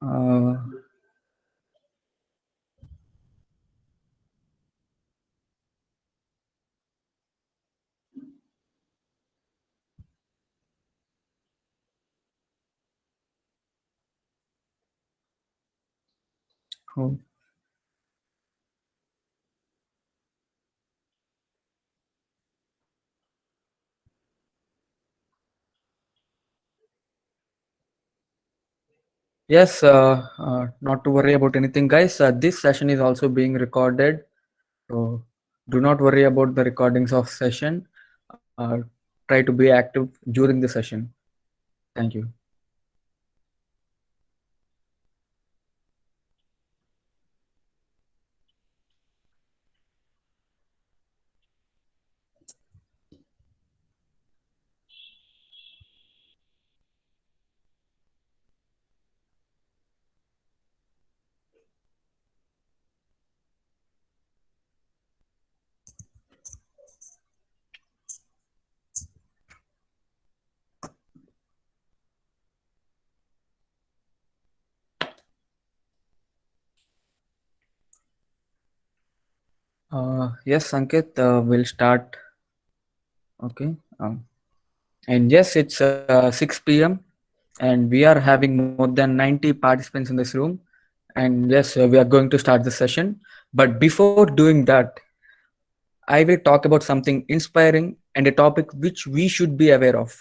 Uh, oh, yes, not to worry about anything, guys. This session is also being recorded, so do not worry about the recordings of session. Try to be active during the session. Thank you. Yes, Sanket, we'll start. Okay. And yes, it's 6 p.m. and we are having more than 90 participants in this room. And yes, we are going to start the session. But before doing that, I will talk about something inspiring and a topic which we should be aware of.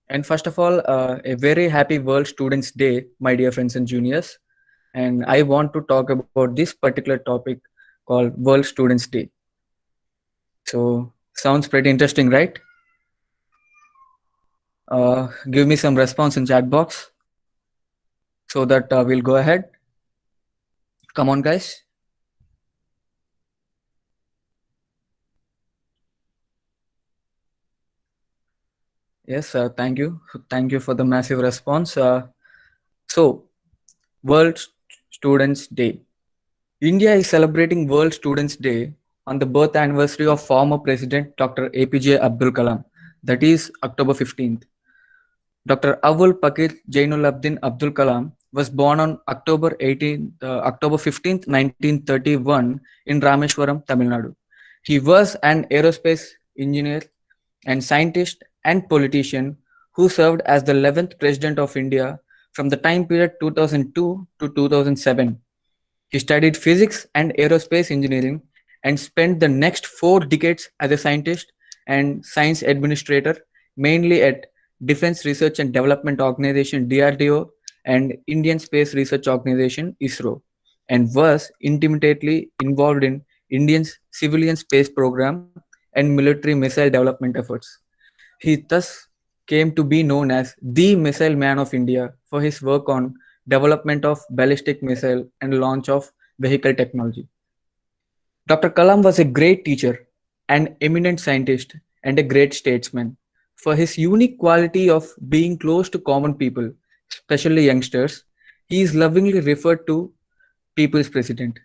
And first of all, a very happy World Students Day, my dear friends and juniors. And I want to talk about this particular topic called World Students Day. So, sounds pretty interesting, right? Give me some response in chat box so that we'll go ahead. Come on, guys. Yes, thank you. Thank you for the massive response. So, World Students Day. India is celebrating World Students Day on the birth anniversary of former President Dr. APJ Abdul Kalam, that is October 15th. Dr. Avul Pakir Jainulabdin Abdul Kalam was born on October 15th, 1931 in Rameshwaram, Tamil Nadu. He was an aerospace engineer and scientist and politician who served as the 11th President of India from the time period 2002 to 2007. He studied physics and aerospace engineering and spent the next 4 decades as a scientist and science administrator, mainly at Defense Research and Development Organization DRDO and Indian Space Research Organization ISRO, and was intimately involved in Indian civilian space program and military missile development efforts. He thus came to be known as the Missile Man of India for his work on development of ballistic missile and launch of vehicle technology. Dr. Kalam was a great teacher, an eminent scientist, and a great statesman. For his unique quality of being close to common people, especially youngsters, he is lovingly referred to People's President.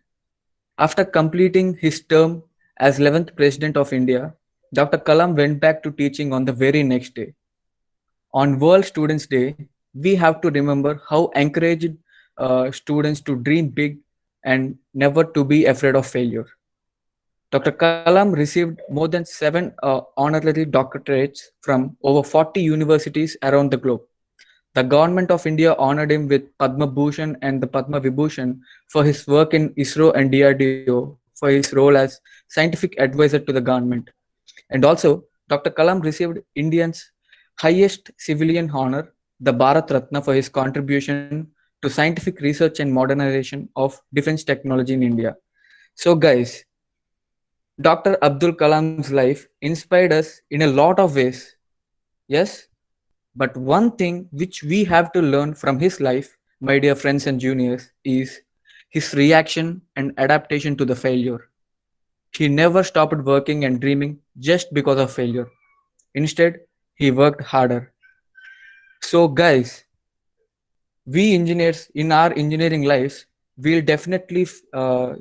After completing his term as 11th President of India, Dr. Kalam went back to teaching on the very next day. On World Students Day, we have to remember how encouraged students to dream big and never to be afraid of failure. Dr. Kalam received more than 7 honorary doctorates from over 40 universities around the globe. The government of India honored him with Padma Bhushan and the Padma Vibhushan for his work in ISRO and DRDO for his role as scientific advisor to the government. And also, Dr. Kalam received India's highest civilian honor, the Bharat Ratna, for his contribution to scientific research and modernization of defense technology in India. So, guys, Dr. Abdul Kalam's life inspired us in a lot of ways. Yes, but one thing which we have to learn from his life, my dear friends and juniors, is his reaction and adaptation to the failure. He never stopped working and dreaming just because of failure. Instead, he worked harder. So, guys, we engineers in our engineering lives will definitely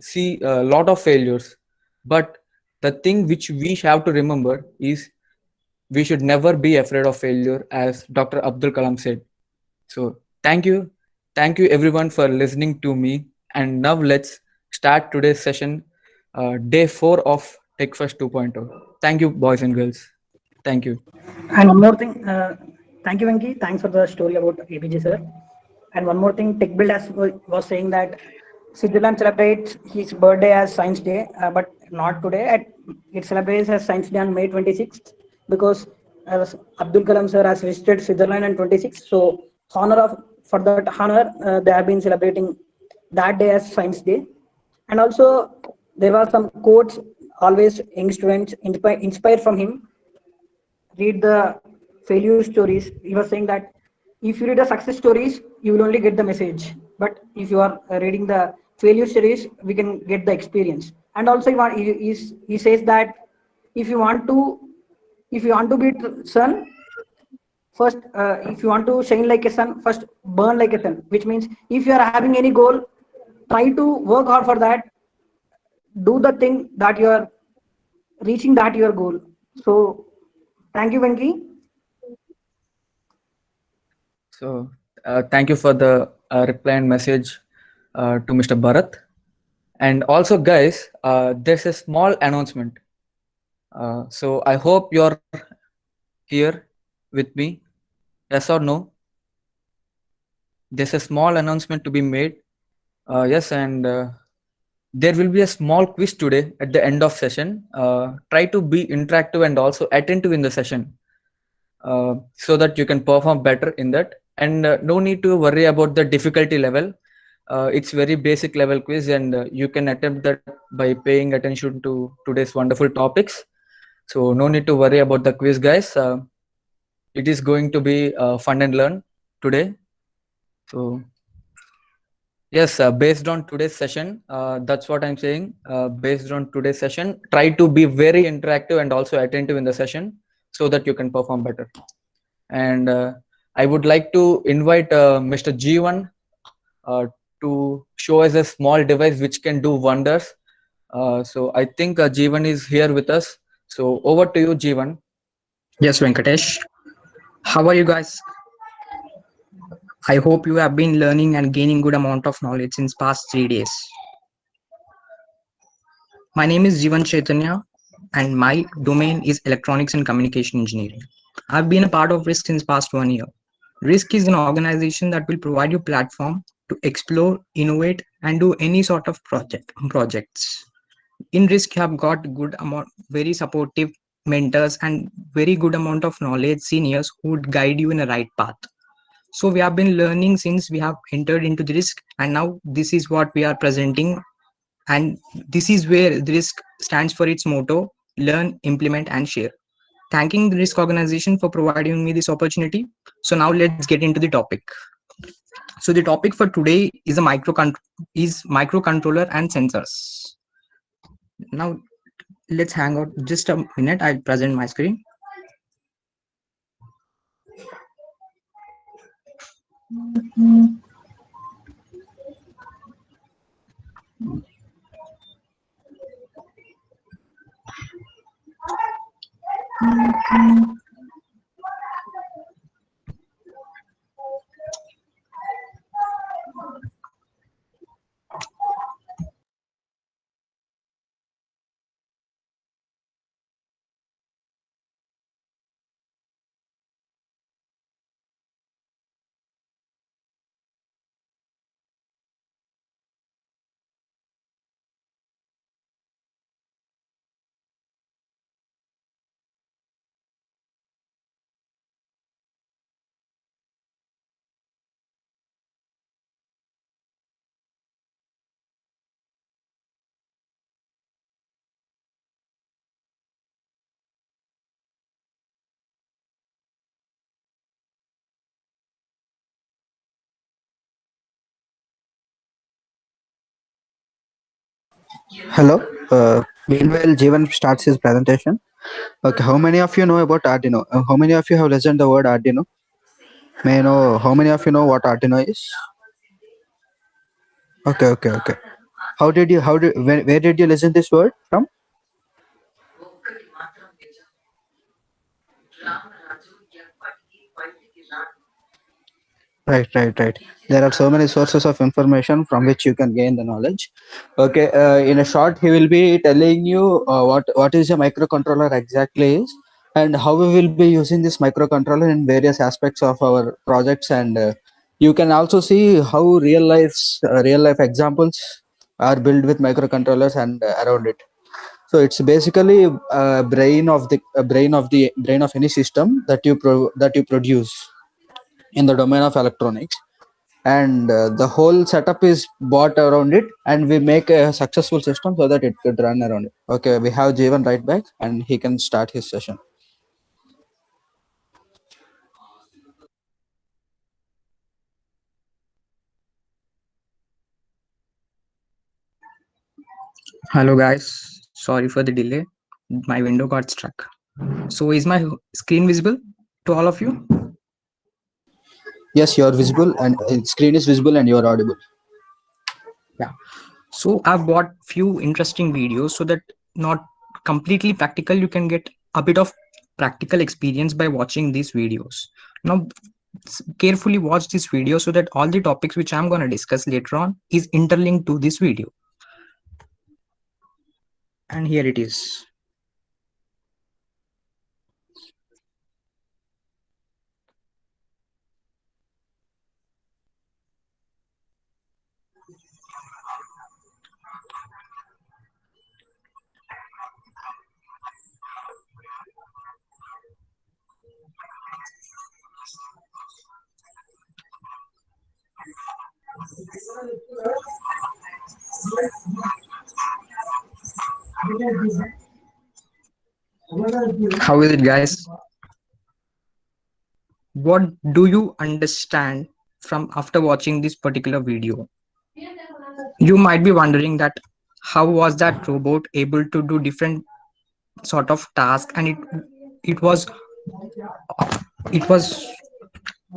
see a lot of failures. But the thing which we have to remember is we should never be afraid of failure, as Dr. Abdul Kalam said. So, thank you. Thank you everyone for listening to me. And now let's start today's session, day 4 of TechFirst 2.0. Thank you, boys and girls. Thank you. And one more thing, thank you, Venki. Thanks for the story about APJ, sir. And one more thing, TechBuild was saying that Switzerland celebrates his birthday as Science Day, but not today. It celebrates as Science Day on May 26th because Abdul Kalam sir has visited Switzerland on 26th. So, for that honor, they have been celebrating that day as Science Day. And also, there were some quotes always young students inspired from him. Read the failure stories. He was saying that if you read the success stories, you will only get the message. But if you are reading the failure stories, we can get the experience. And also, he says that if you want to if you want to be sun, first if you want to shine like a sun, first burn like a sun. Which means if you are having any goal, try to work hard for that. Do the thing that you are reaching that your goal. So, thank you, Venki. So, thank you for the reply and message to Mr. Bharat. And also, guys, there's a small announcement. So, I hope you're here with me. Yes or no? There's a small announcement to be made. Yes, and there will be a small quiz today at the end of session. Try to be interactive and also attentive in the session, so that you can perform better in that. And no need to worry about the difficulty level. It's very basic level quiz, and you can attempt that by paying attention to today's wonderful topics. So no need to worry about the quiz, guys. It is going to be fun and learn today. So yes, based on today's session, that's what I'm saying. Based on today's session, try to be very interactive and also attentive in the session so that you can perform better. And I would like to invite Mr. G1 to show us a small device which can do wonders. So I think G1 is here with us. So over to you, G1. Yes, Venkatesh. How are you guys? I hope you have been learning and gaining good amount of knowledge since past 3 days. My name is Jivan Chaitanya and my domain is electronics and communication engineering. I've been a part of RISC since past 1 year. RISC is an organization that will provide you platform to explore, innovate, and do any sort of projects. In RISC, you have got good amount, very supportive mentors and very good amount of knowledge seniors who would guide you in the right path. So we have been learning since we have entered into the risk, and now this is what we are presenting, and this is where the risk stands for its motto: learn, implement, and share. Thanking the risk organization for providing me this opportunity. So now let's get into the topic. So the topic for today is microcontroller and sensors. Now let's hang out just a minute. I'll present my screen. Hello. Meanwhile, Jeevan starts his presentation. Okay, how many of you know about Arduino? How many of you have listened the word Arduino? May I know how many of you know what Arduino is? Okay. Where did you listen this word from? Right. There are so many sources of information from which you can gain the knowledge. Okay, in a short, he will be telling you what is a microcontroller exactly is, and how we will be using this microcontroller in various aspects of our projects, and you can also see how real life examples are built with microcontrollers and around it. So it's basically a brain of any system that that you produce in the domain of electronics, and the whole setup is bought around it, and we make a successful system so that it could run around it. Okay, we have Jeevan right back, and he can start his session. Hello guys, sorry for the delay. My window got stuck. So is my screen visible to all of you? Yes, you are visible, and screen is visible, and you are audible. Yeah. So I've bought few interesting videos so that not completely practical, you can get a bit of practical experience by watching these videos. Now carefully watch this video so that all the topics which I'm going to discuss later on is interlinked to this video. And here it is. How is it, guys? What do you understand from after watching this particular video? You might be wondering that how was that robot able to do different sort of task, and it was it was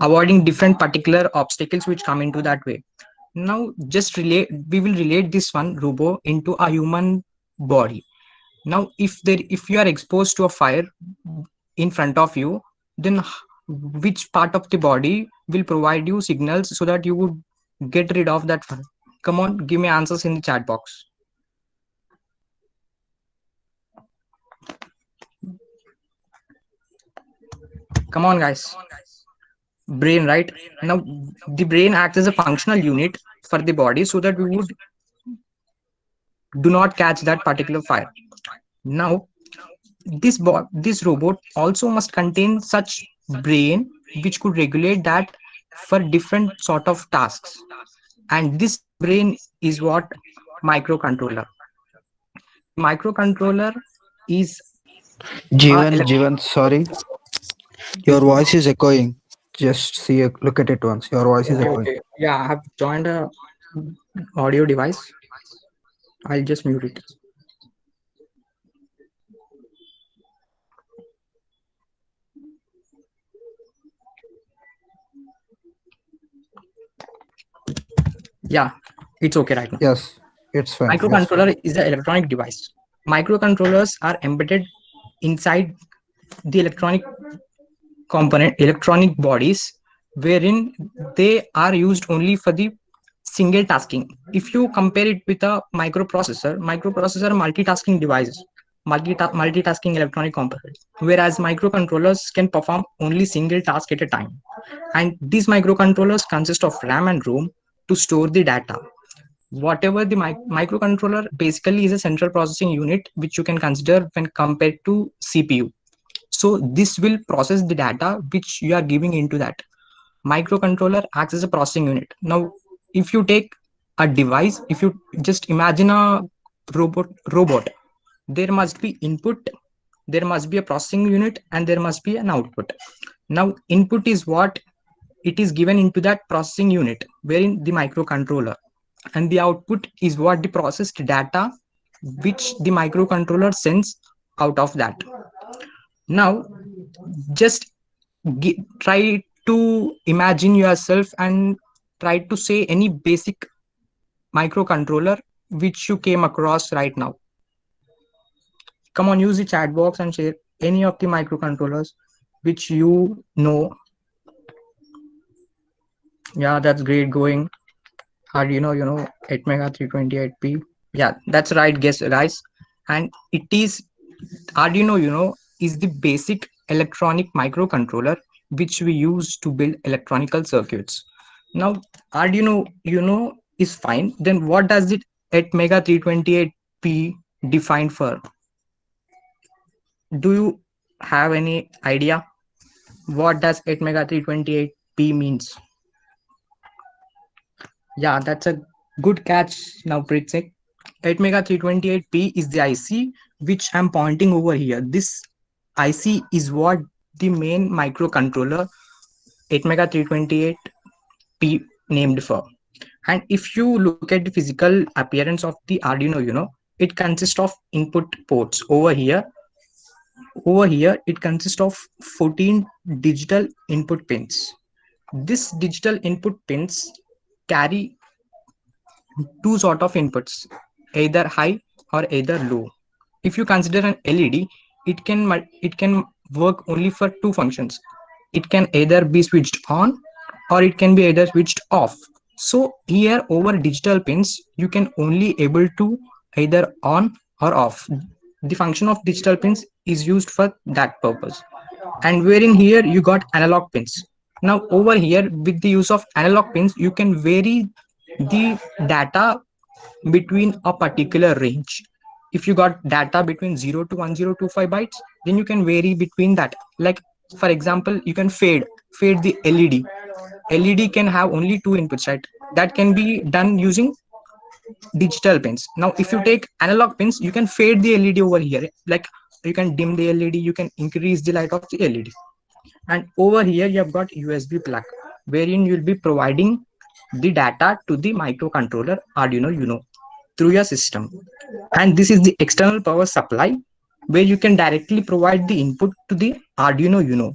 avoiding different particular obstacles which come into that way. Now just relate, we will relate this one robo into a human body. Now if you are exposed to a fire in front of you, then which part of the body will provide you signals so that you would get rid of that fire? Come on, give me answers in the chat box. Come on guys. Brain, right? Now the brain acts as a functional unit for the body so that we would do not catch that particular fire. Now this robot also must contain such brain which could regulate that for different sort of tasks, and this brain is what microcontroller. Microcontroller is a Jeevan, sorry, your yes, bro. voice is echoing. Just look at it once. Your voice is Okay, echoing. okay. Yeah, I have joined a audio device. I'll just mute it. Yeah, it's okay right now. Yes, it's fine. It's fine. Microcontroller is an electronic device. Microcontrollers are embedded inside the electronic bodies, wherein they are used only for the single tasking. If you compare it with a microprocessor are multitasking devices, multitasking electronic components, whereas microcontrollers can perform only single task at a time. And these microcontrollers consist of RAM and ROM to store the data. Whatever the microcontroller basically is a central processing unit which you can consider when compared to CPU. So this will process the data which you are giving into that. Microcontroller acts as a processing unit. Now if you take a device, if you just imagine a robot, there must be input, there must be a processing unit, and there must be an output. Now input is what it is given into that processing unit wherein the microcontroller, and the output is what the processed data which the microcontroller sends out of that. Now just try to imagine yourself and try to say any basic microcontroller which you came across right now. Come on, use the chat box and share any of the microcontrollers which you know. Yeah, that's great going. Arduino, 8 mega 328p. Yeah, that's right, guess guys. And it is Arduino, is the basic electronic microcontroller which we use to build electronical circuits. Now, Arduino, is fine. Then what does it 8 mega 328p define for? Do you have any idea what does 8 mega 328p means? Yeah, that's a good catch now, Prithik. 8 mega 328p is the IC which I'm pointing over here. This IC is what the main microcontroller 8 mega 328p named for. And if you look at the physical appearance of the Arduino, it consists of input ports. Over here, it consists of 14 digital input pins. This digital input pins carry two sort of inputs, either high or either low. If you consider an LED, it can work only for two functions. It can either be switched on or it can be either switched off. So here over digital pins you can only able to either on or off. The function of digital pins is used for that purpose. And wherein here you got analog pins. Now over here with the use of analog pins you can vary the data between a particular range. If you got data between 0 to 1025 bytes, then you can vary between that. Like for example, you can fade the LED. LED can have only two inputs, right? That can be done using digital pins. Now if you take analog pins, you can fade the LED over here. Like you can dim the LED, you can increase the light of the LED. And over here you have got USB plug, wherein you'll be providing the data to the microcontroller Arduino through your system. And this is the external power supply where you can directly provide the input to the Arduino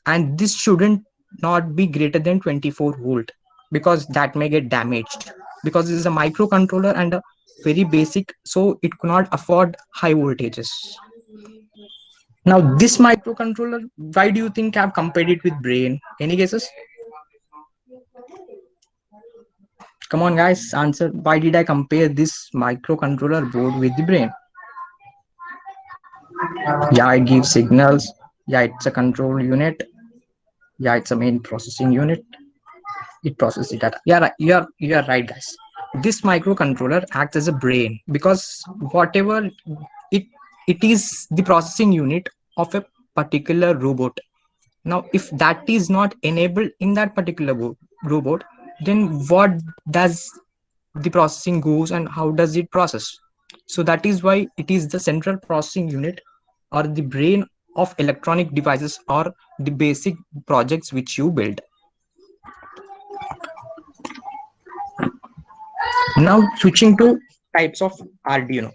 and this shouldn't not be greater than 24 volt because that may get damaged, because this is a microcontroller and a very basic, so it cannot afford high voltages. Now this microcontroller, why do you think I've compared it with brain? Any guesses? Come on guys, answer. Why did I compare this microcontroller board with the brain? Yeah, it gives signals. Yeah, it's a control unit. Yeah, it's a main processing unit. It processes the data. Yeah, right. You're right, guys. This microcontroller acts as a brain because whatever it it is the processing unit of a particular robot. Now, if that is not enabled in that particular robot, then what does the processing goes and how does it process? So that is why it is the central processing unit or the brain of electronic devices or the basic projects which you build. Now switching to types of Arduino.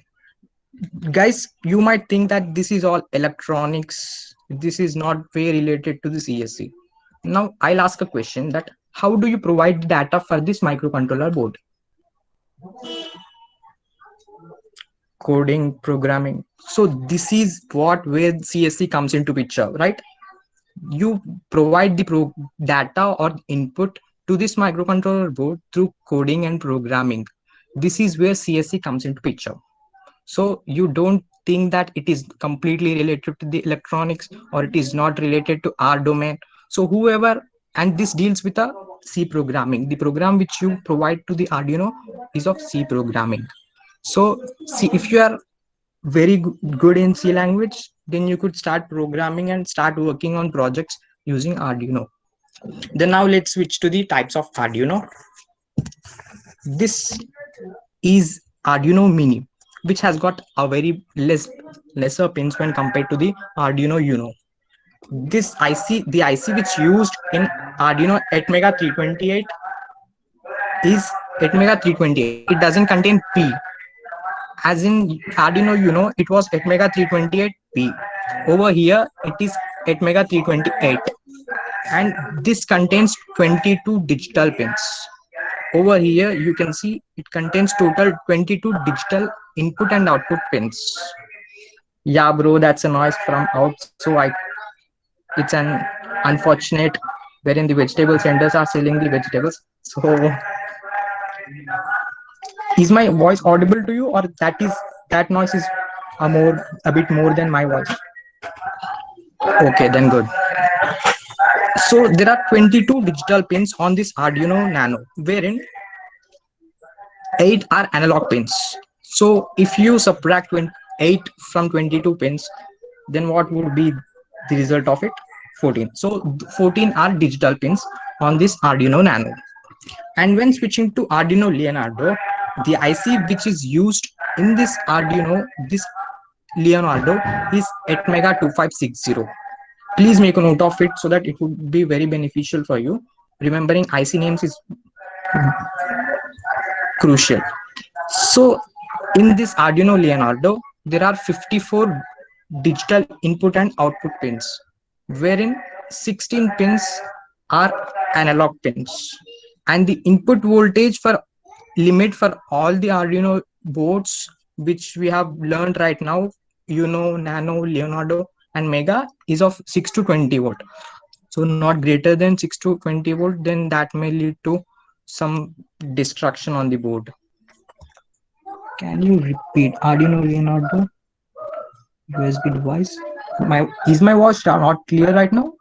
Guys, you might think that this is all electronics. This is not very related to the CSC. Now I'll ask a question that how do you provide data for this microcontroller board? Coding, programming. So this is what where CSC comes into picture, right? You provide the data or input to this microcontroller board through coding and programming. This is where CSC comes into picture. So you don't think that it is completely related to the electronics or it is not related to our domain. So whoever, and this deals with a C programming. The program which you provide to the Arduino is of C programming. So see, if you are very good in C language, then you could start programming and start working on projects using Arduino. Then now let's switch to the types of Arduino. This is Arduino Mini, which has got a very lesser pins when compared to the Arduino Uno. This IC, the IC which used in Arduino 8 Mega 328 is 8 Mega 328. It doesn't contain P. As in Arduino Uno, it was 8 Mega 328P. Over here, it is 8 Mega 328. And this contains 22 digital pins. Over here you can see it contains total 22 digital input and output pins. Yeah bro, that's a noise from out, so it's an unfortunate wherein the vegetable centers are selling the vegetables. So is my voice audible to you, or that noise is a bit more than my voice? Okay, then good. So there are 22 digital pins on this Arduino Nano, wherein 8 are analog pins. So if you subtract 8 from 22 pins, then what would be the result of it? 14. So 14 are digital pins on this Arduino Nano. And when switching to Arduino Leonardo, the IC which is used in this Leonardo is Atmega 2560. Please make a note of it so that it would be very beneficial for you. Remembering IC names is crucial. So in this Arduino Leonardo, there are 54 digital input and output pins, wherein 16 pins are analog pins. And the input voltage for limit for all the Arduino boards, which we have learned right now, Nano, Leonardo, and Mega, is of 6 to 20 volt. So not greater than 6 to 20 volt, then that may lead to some destruction on the board. Can you repeat Arduino Leonardo USB device? Is my voice not clear right now?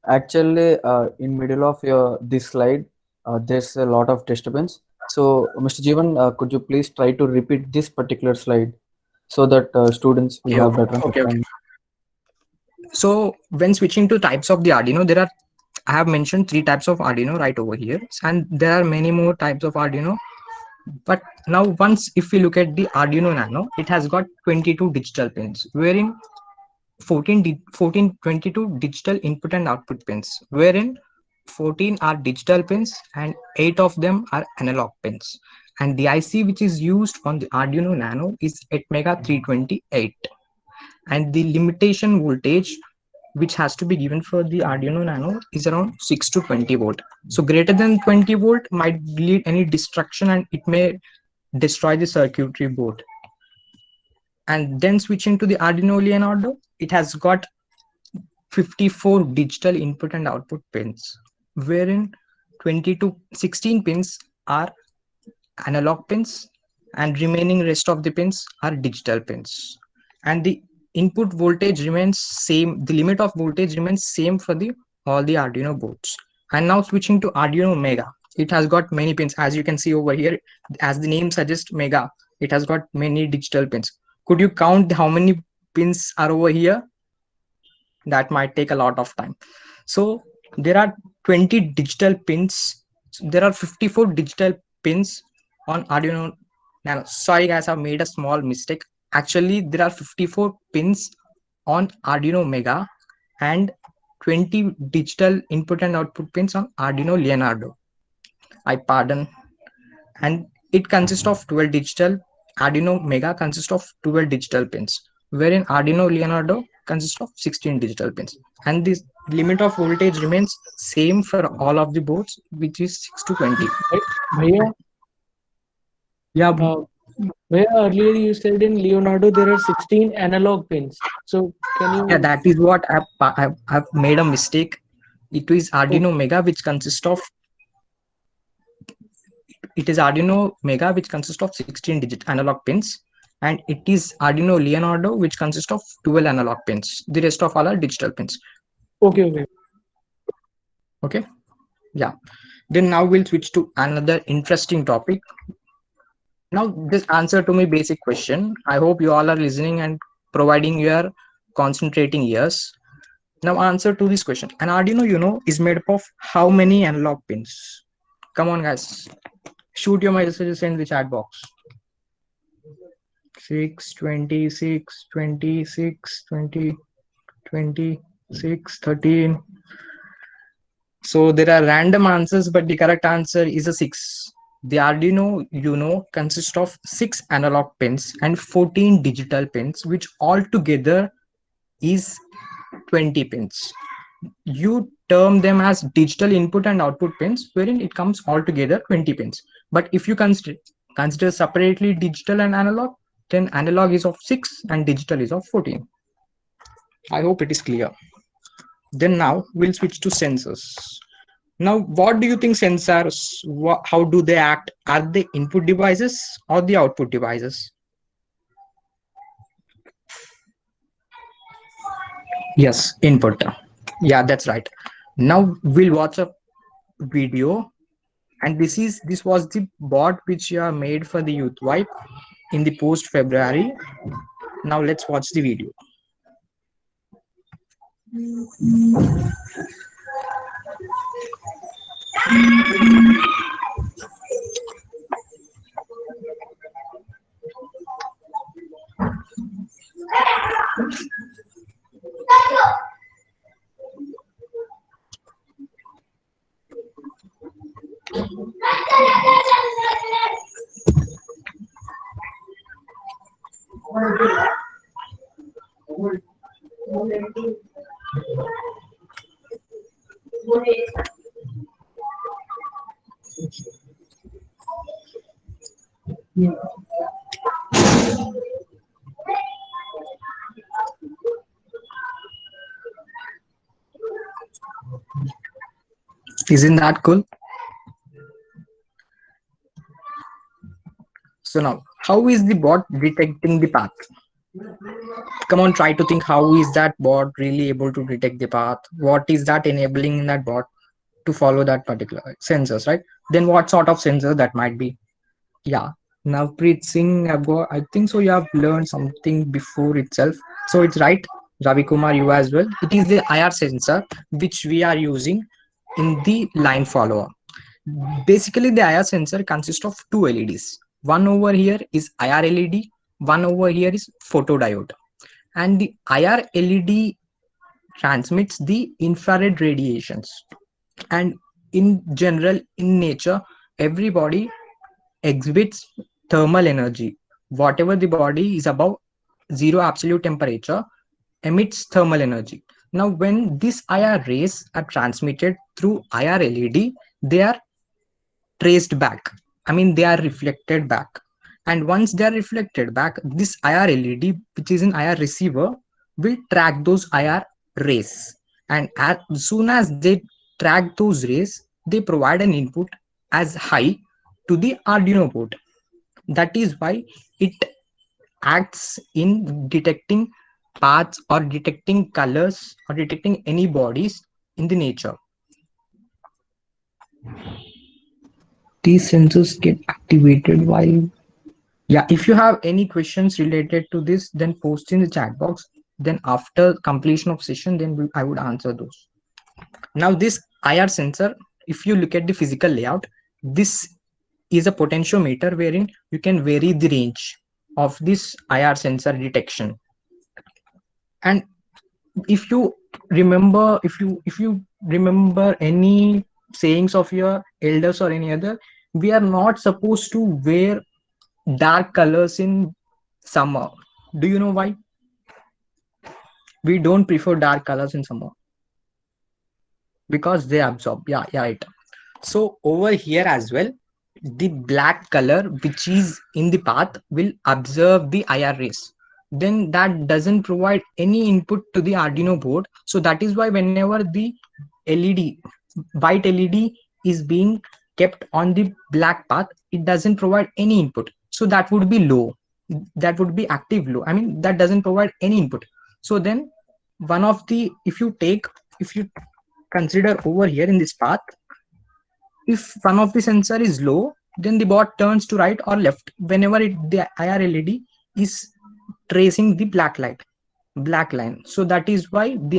Actually, in middle of this slide, there's a lot of disturbance. So, Mr. Jeevan, could you please try to repeat this particular slide so that students will have better understanding? So when switching to types of the Arduino, I have mentioned 3 types of Arduino right over here, and there are many more types of Arduino. But now once if we look at the Arduino Nano, it has got 22 digital pins, wherein 22 digital input and output pins, wherein 14 are digital pins and 8 of them are analog pins. And the IC which is used on the Arduino Nano is Atmega 328. And the limitation voltage which has to be given for the Arduino Nano is around 6 to 20 volt. So greater than 20 volt might lead any destruction and it may destroy the circuitry board. And then switching to the Arduino Leonardo, it has got 54 digital input and output pins, wherein 16 pins are analog pins and remaining rest of the pins are digital pins. And the input voltage remains same, the limit of voltage remains same for all the Arduino boards. And now switching to Arduino Mega, it has got many pins, as you can see over here, as the name suggests, Mega, it has got many digital pins. Could you count how many pins are over here? That might take a lot of time. So there are 20 digital pins. There are 54 digital pins on Arduino Nano. Sorry guys, I've made a small mistake. Actually, there are 54 pins on Arduino Mega and 20 digital input and output pins on Arduino Leonardo. I pardon. And it consists of 12 digital. Arduino Mega consists of 12 digital pins, wherein Arduino Leonardo consists of 16 digital pins. And this limit of voltage remains same for all of the boards, which is 6 to 20. Bhaiya, Yeah, where earlier you said in Leonardo there are 16 analog pins. So can you? yeah, that is what I've made a mistake. It is Arduino Mega, which consists of 16 digit analog pins, and it is Arduino Leonardo, which consists of 12 analog pins. The rest of all are digital pins. Okay. Okay. Yeah. Then now we'll switch to another interesting topic. Now this answer to my basic question. I hope you all are listening and providing your concentrating ears. Now answer to this question. An Arduino, is made up of how many analog pins? Come on, guys. Shoot your messages in the chat box. 6, 26, 26, 20, 26, 13. So there are random answers, but the correct answer is a 6. The Arduino consists of 6 analog pins and 14 digital pins, which altogether is 20 pins. You term them as digital input and output pins, wherein it comes altogether 20 pins. But if you consider separately digital and analog, then analog is of 6 and digital is of 14. I hope it is clear. Then now we'll switch to sensors. Now, what do you think sensors, how do they act? Are they input devices or the output devices? Yes, input. Yeah, that's right. Now we'll watch a video, and this was the bot which you have made for the youth wipe in the post February. Now let's watch the video. Isn't that cool? So now, how is the bot detecting the path? Come on, try to think, how is that bot really able to detect the path? What is that enabling in that bot to follow that particular sensors, right? Then what sort of sensor that might be? Yeah. Now, Preet Singh, I think so. You have learned something before itself. So it's right, Ravi Kumar, you as well. It is the IR sensor which we are using in the line follower. Basically, the IR sensor consists of two LEDs. One over here is IR LED, one over here is photodiode. And the IR LED transmits the infrared radiations. And in general, in nature, every body exhibits thermal energy. Whatever the body is above zero absolute temperature emits thermal energy. Now, when these IR rays are transmitted through IR LED, they are traced back. I mean, they are reflected back. And once they are reflected back, this IR LED, which is an IR receiver, will track those IR rays. And as soon as they track those rays, they provide an input as high to the Arduino board. That is why it acts in detecting paths or detecting colors or detecting any bodies in the nature. These sensors get activated while, yeah, if you have any questions related to this, then post in the chat box. Then after completion of session, then I would answer those. Now this IR sensor, if you look at the physical layout, this is a potentiometer wherein you can vary the range of this IR sensor detection. And if you if you remember any sayings of your elders or any other, we are not supposed to wear dark colors in summer. Do you know why? We don't prefer dark colors in summer because they absorb. Yeah, right. So over here as well, the black color which is in the path will observe the IR rays. Then that doesn't provide any input to the Arduino board. So that is why whenever the LED, white LED is being kept on the black path, it doesn't provide any input. So that would be low. That would be active low. I mean, that doesn't provide any input. So then one of the, if you consider over here in this path, if one of the sensor is low, then the bot turns to right or left whenever the IR LED is tracing the black line. So that is why the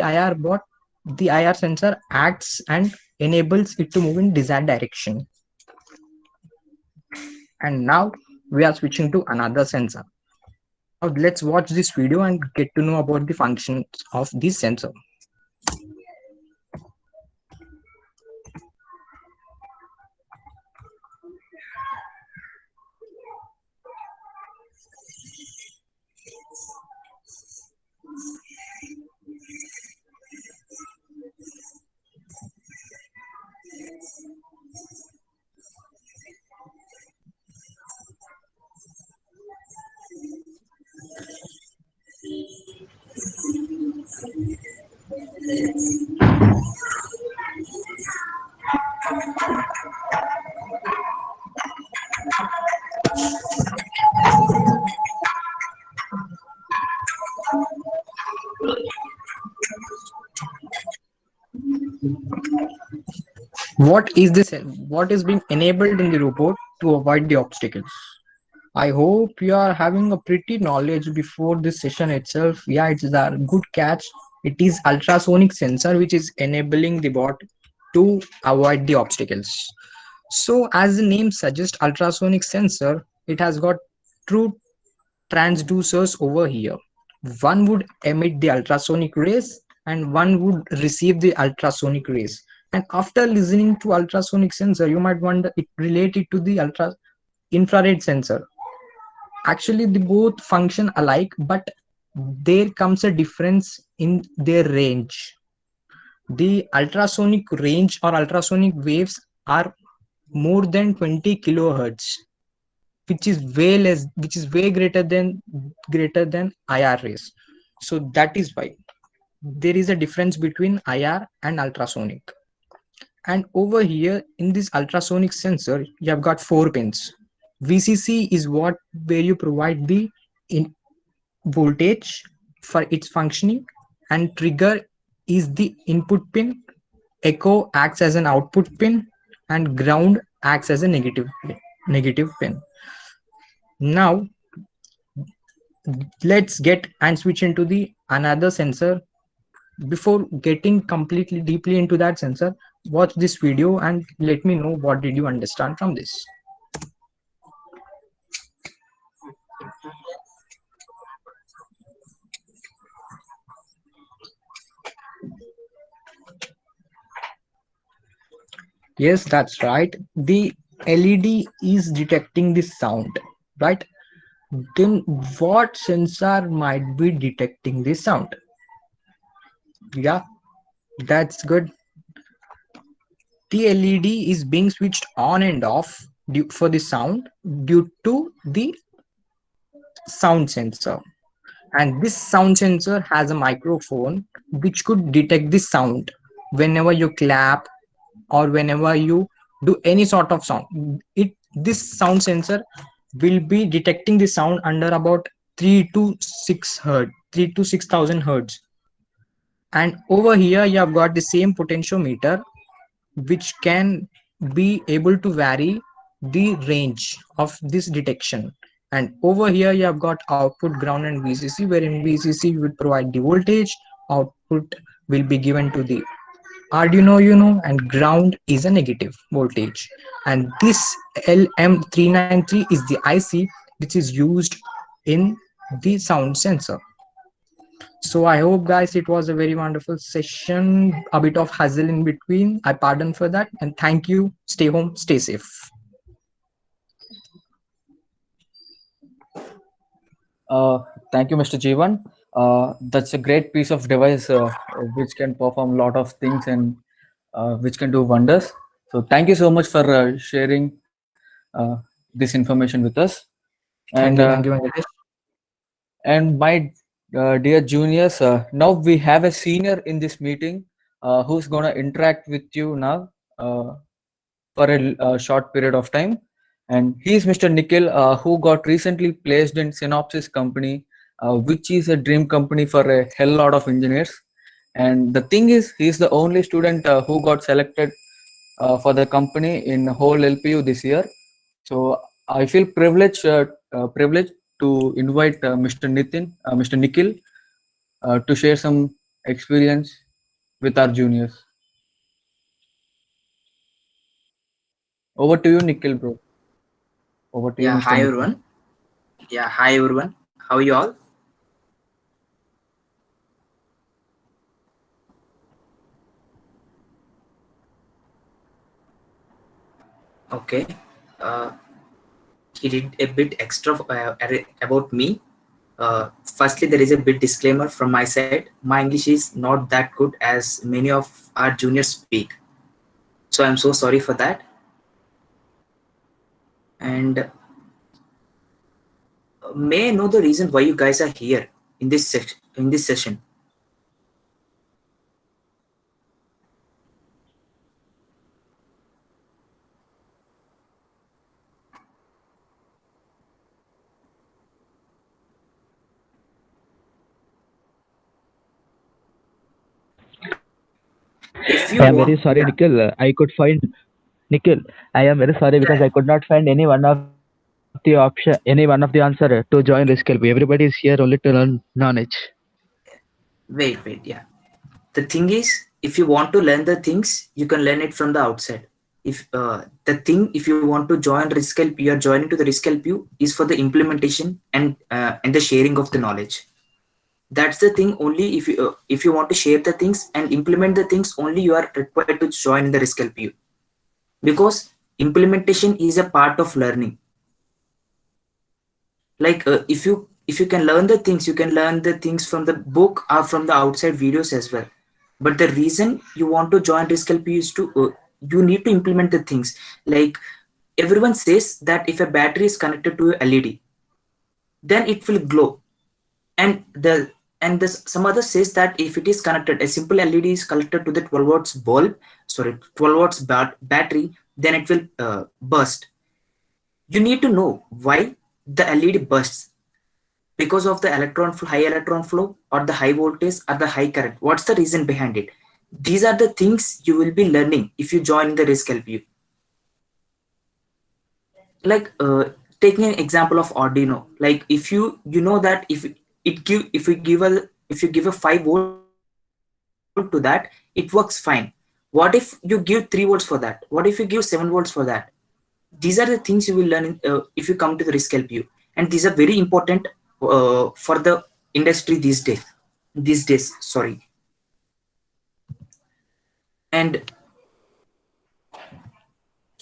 IR sensor acts and enables it to move in desired direction. And now we are switching to another sensor. Now let's watch this video and get to know about the functions of this sensor. What is this? What is being enabled in the robot to avoid the obstacles? I hope you are having a pretty knowledge before this session itself. Yeah, it's a good catch. It is ultrasonic sensor which is enabling the bot to avoid the obstacles. So, as the name suggests, ultrasonic sensor, it has got two transducers over here. One would emit the ultrasonic rays and one would receive the ultrasonic rays. And after listening to ultrasonic sensor, you might wonder it related to the ultra infrared sensor. Actually, they both function alike, but there comes a difference in their range. The ultrasonic range or ultrasonic waves are more than 20 kilohertz, which is way greater than IR rays. So that is why there is a difference between IR and ultrasonic. And over here in this ultrasonic sensor, you have got 4 pins. VCC is what where you provide the in voltage for its functioning, and trigger is the input pin. Echo acts as an output pin, and ground acts as a negative pin. Now let's get and switch into the another sensor. Before getting completely deeply into that sensor, watch this video and let me know what did you understand from this. Yes, that's right. The LED is detecting the sound, right? Then what sensor might be detecting the sound? Yeah, that's good. The LED is being switched on and off for the sound due to the sound sensor. And this sound sensor has a microphone which could detect the sound whenever you clap or whenever you do any sort of sound. This sound sensor will be detecting the sound under about 3 to 6 hertz, 3 to 6,000 hertz. And over here you have got the same potentiometer which can be able to vary the range of this detection. And over here you have got output, ground, and VCC, wherein VCC will provide the voltage, output will be given to the Arduino, and ground is a negative voltage. And this LM393 is the IC which is used in the sound sensor. So I hope, guys, it was a very wonderful session. A bit of hassle in between. I pardon for that. And thank you. Stay home, stay safe. Thank you, Mr. Jeevan. That's a great piece of device which can perform a lot of things and which can do wonders. So thank you so much for sharing this information with us. And Thank you, Venkatesh. my dear juniors, now we have a senior in this meeting who's gonna interact with you now for a short period of time. And he is Mr. Nikhil, who got recently placed in Synopsys company, which is a dream company for a hell lot of engineers. And the thing is, he is the only student who got selected for the company in whole LPU this year. So I feel privileged to invite Mr. Nikhil, to share some experience with our juniors. Over to you, Nikhil, bro. Over to you, Yeah, Mr. hi Nikhil. everyone. Yeah, hi everyone. How are you all? Okay. Uh, he did a bit extra about me. Firstly, there is a bit disclaimer from my side. My English is not that good as many of our juniors speak. So I'm so sorry for that. And may I know the reason why you guys are here in this session? If I you am very want, sorry, yeah, Nikhil. I could find Nikhil. I am very sorry because yeah, I could not find any one of the option, any one of the answer to join Risk LP. Everybody is here only to learn knowledge. wait, yeah. The thing is, if you want to learn the things, you can learn it from the outside. If if you want to join risk help, you are joining to the risk help you is for the implementation and the sharing of the knowledge. That's the thing. Only if you want to share the things and implement the things, only you are required to join the risk help you, because implementation is a part of learning. Like if you can learn the things, you can learn the things from the book or from the outside videos as well. But the reason you want to join risk help is to you need to implement the things. Like everyone says that if a battery is connected to a led, then it will glow. And some other says that if it is connected, a simple led is connected to the 12 watts bulb, sorry, 12 watts battery, then it will burst. You need to know why the led bursts, because of the high electron flow, or the high voltage, or the high current. What's the reason behind it? These are the things you will be learning if you join the risk help you. Like taking an example of Arduino, like if you know that if we give a if you give a 5 volt to that, it works fine. What if you give 3 volts for that? What if you give 7 volts for that? These are the things you will learn if you come to the risk help you, and these are very important for the industry these days, sorry. And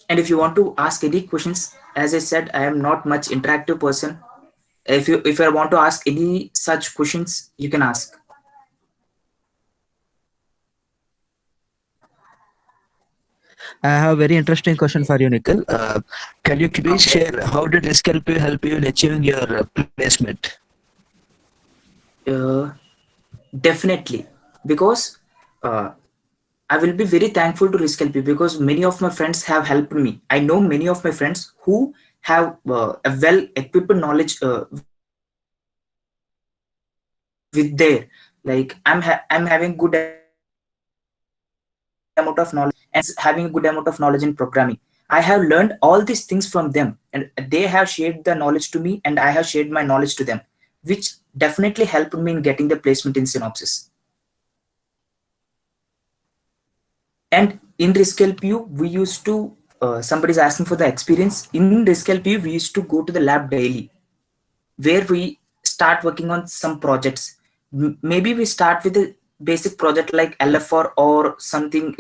and if you want to ask any questions, as I said, I am not much interactive person. If I want to ask any such questions, you can ask. I have a very interesting question for you, Nikhil. Can you please share how did Risk help you in achieving your placement? uh, Definitely, because uh, I will be very thankful to risk help you, because many of my friends have helped me. I know many of my friends who have a well equipped knowledge with their, like I'm having good amount of knowledge in electronics, and having a good amount of knowledge in programming. I have learned all these things from them, and they have shared the knowledge to me, and I have shared my knowledge to them, which definitely helped me in getting the placement in Synopsys. And in risk LPU, we used to somebody's asking for the experience. In risk LPU, we used to go to the lab daily, where we start working on some projects. Maybe we start with a basic project like LFR or something,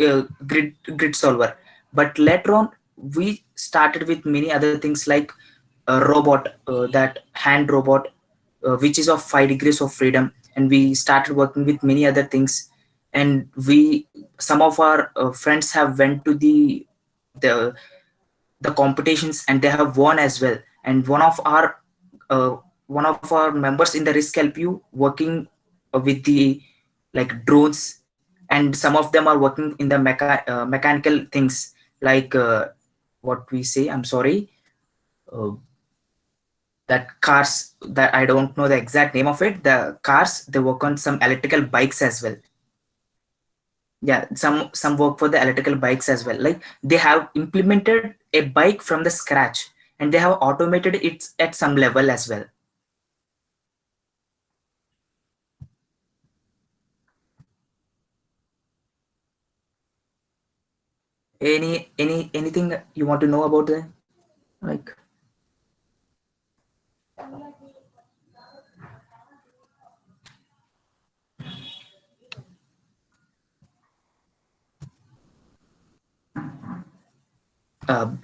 grid solver, but later on we started with many other things like a robot, that hand robot, which is of 5 degrees of freedom, and we started working with many other things. And we some of our friends have went to the the competitions, and they have won as well. And uh, one of our members in the risk help you working with the like drones, and some of them are working in the mechanical things, like what we say, I'm sorry, uh, that cars, that I don't know the exact name of it, the cars, they work on some electrical bikes as well. Yeah, some work for the electrical bikes as well. Like they have implemented a bike from the scratch, and they have automated it at some level as well. Anything you want to know about the, like,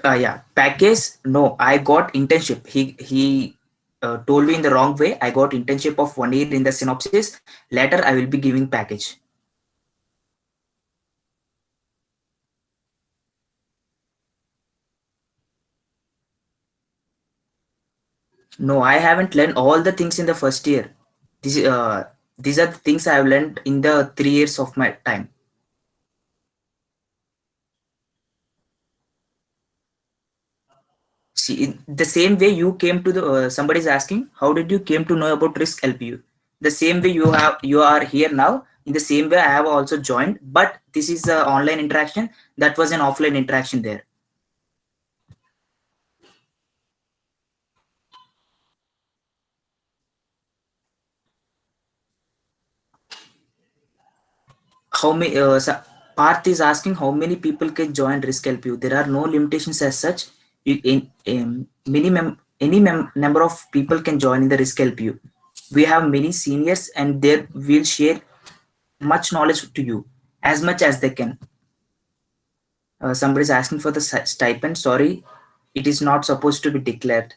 yeah, package? No, I got internship. He told me in the wrong way. I got internship of 1 year in the Synopsys. Later I will be giving package. No, I haven't learned all the things in the first year. This these are the things I have learned in the 3 years of my time. See, in the same way you came to the somebody's asking, how did you came to know about risk LPU? The same way you are here now. In the same way, I have also joined, but this is an online interaction. That was an offline interaction there. How many? Parth is asking how many people can join Risk LPU. There are no limitations as such. Number of people can join in the Risk LPU. We have many seniors, and they will share much knowledge to you as much as they can. Somebody is asking for the stipend. Sorry, it is not supposed to be declared.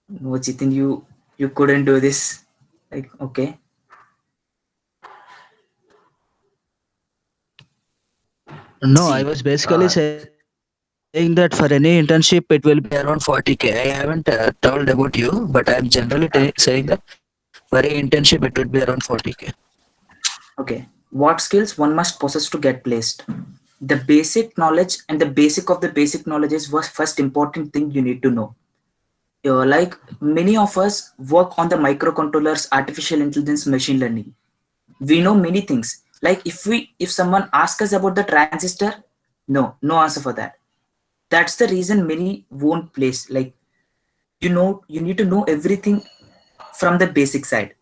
No, Jitin, you couldn't do this. Like, okay. No, I See, was basically saying that for any internship, it will be around 40K. I haven't told about you, but I'm generally saying that for any internship, it would be around 40K. okay. What skills one must possess to get placed? The basic knowledge and the basic of the basic knowledge is was first important thing you need to know. Like many of us work on the microcontrollers, artificial intelligence, machine learning. We know many things. Like if someone asks us about the transistor, no answer for that. That's the reason many won't place. Like you need to know everything from the basic side.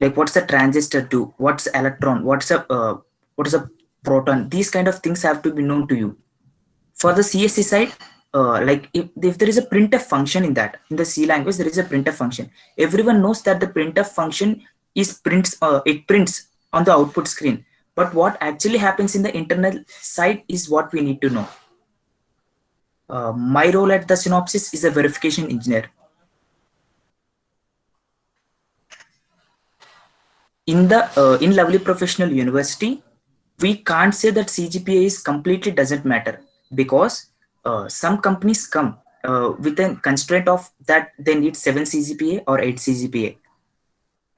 Like what's the transistor do? What's the electron? What is a proton? These kind of things have to be known to you. For the CSC side, like if there is a printf function in the C language, there is a printf function. Everyone knows that the printf function it prints on the output screen. But what actually happens in the internal side is what we need to know. My role at the Synopsys is a verification engineer. In Lovely Professional University, we can't say that CGPA is completely doesn't matter, because some companies come with a constraint of that they need 7 CGPA or 8 CGPA.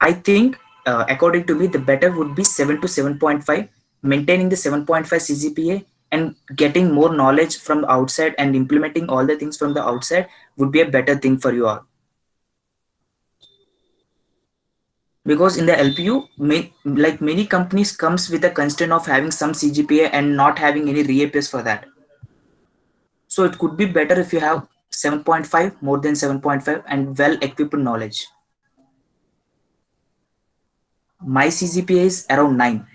I think according to me, the better would be 7 to 7.5, maintaining the 7.5 CGPA and getting more knowledge from the outside and implementing all the things from the outside would be a better thing for you all. Because in the LPU, like many companies comes with a constraint of having some CGPA and not having any reappears for that. So it could be better if you have 7.5, more than 7.5, and well equipped knowledge. My CGPA is around 9.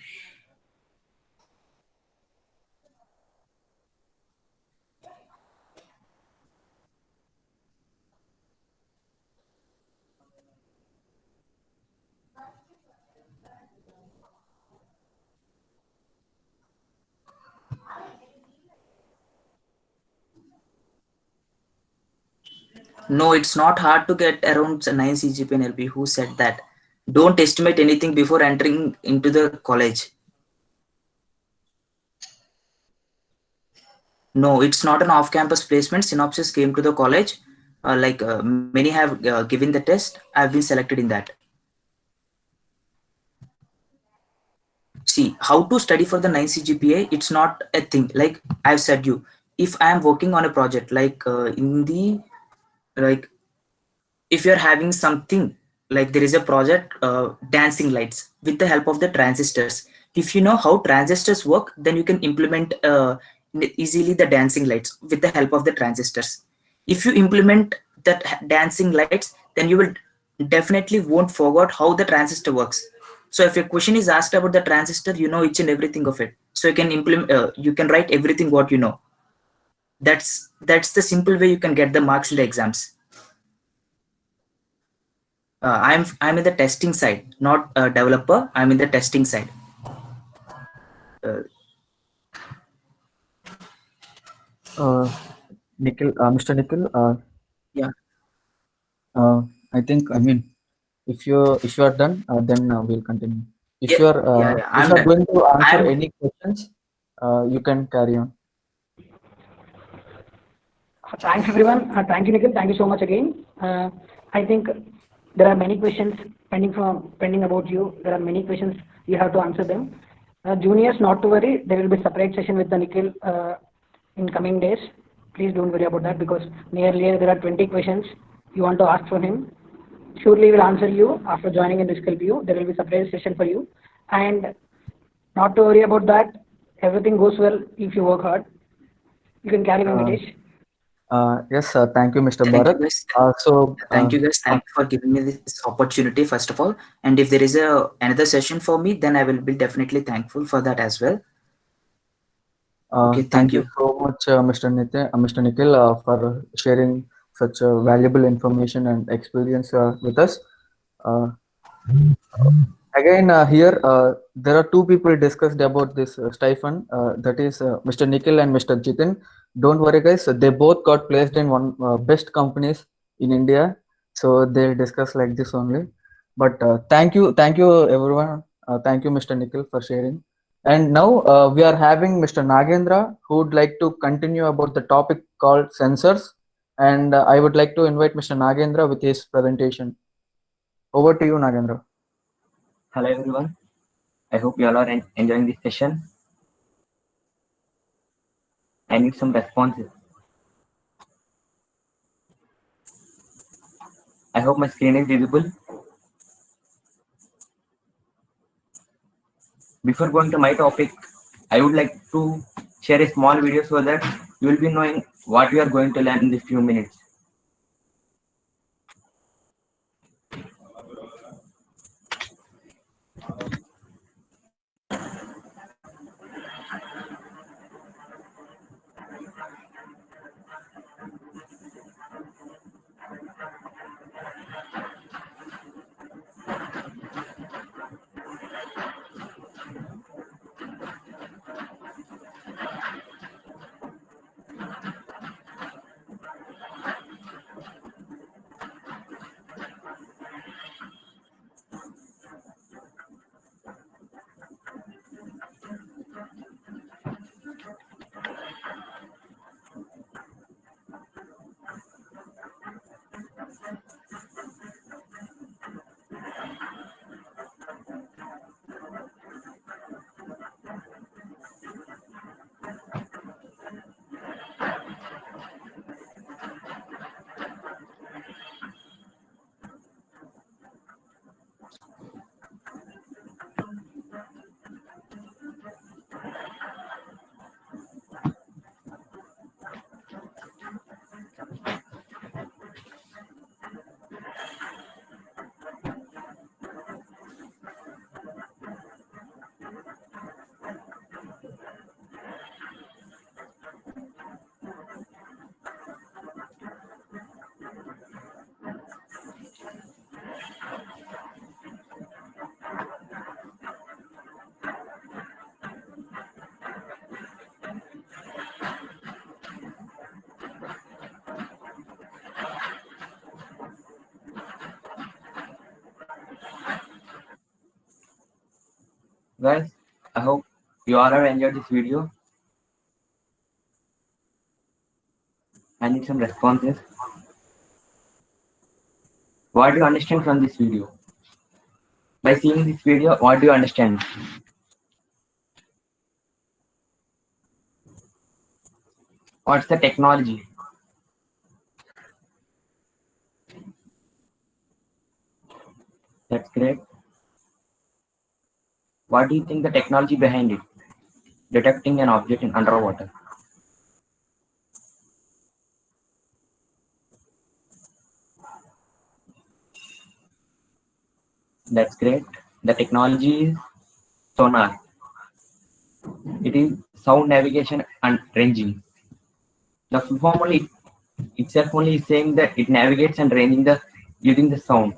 No, it's not hard to get around 9 CGPA in LP. Who said that? Don't estimate anything before entering into the college. No, it's not an off-campus placement. Synopsys came to the college. Many have given the test. I've been selected in that. See, how to study for the 9 CGPA, it's not a thing. Like I've said you, if I am working on a project, like if you're having something, like there is a project, dancing lights with the help of the transistors. If you know how transistors work, then you can implement easily the dancing lights with the help of the transistors. If you implement that dancing lights, then you will definitely won't forget how the transistor works. So if your question is asked about the transistor, you know each and everything of it. So you can implement, you can write everything what you know. That's the simple way you can get the marks in the exams. I'm in the testing side, not a developer. I'm in the testing side. Uh, Nikhil, Mr. Nikhil, yeah. I think, I mean, if you are done, then we'll continue. If Yeah, you are yeah. if I'm you are done. going to answer I'm any questions, you can carry on. Thanks everyone. Thank you, Nikhil. Thank you so much again. I think there are many questions pending about you. There are many questions you have to answer them. Juniors, not to worry. There will be separate session with the Nikhil in coming days. Please don't worry about that, because nearly there are 20 questions you want to ask for him, surely he will answer you after joining in Risk Help You. There will be separate session for you, and not to worry about that. Everything goes well if you work hard. You can carry Venkatesh. Yes, thank you, Mr. Thank you, Bharat. guys. So, Thank you, guys. Thank you for giving me this opportunity, first of all. And if there is another session for me, then I will be definitely thankful for that as well. Okay, thank thank you you. so much, Mr. Nikhil, for sharing such valuable information and experience with us. Uh, Again, here there are two people discussed about this stipend. That is Mr. Nikhil and Mr. Jitin. Don't worry, guys. They both got placed in one best companies in India, so they'll discuss like this only. But thank you, everyone. Thank you, Mr. Nikhil, for sharing. And now we are having Mr. Nagendra, who would like to continue about the topic called sensors. And I would like to invite Mr. Nagendra with his presentation. Over to you, Nagendra. Hello everyone. I hope you all are enjoying this session. I need some responses. I hope my screen is visible. Before going to my topic, I would like to share a small video so that you will be knowing what we are going to learn in this few minutes. Guys, I hope you all have enjoyed this video. I need some responses. What do you understand from this video? By seeing this video, what do you understand? What's the technology? That's great. What do you think the technology behind it? Detecting an object in underwater. That's great. The technology is sonar. It is sound navigation and ranging. The full form only itself only is saying that it navigates and ranging the using the sound.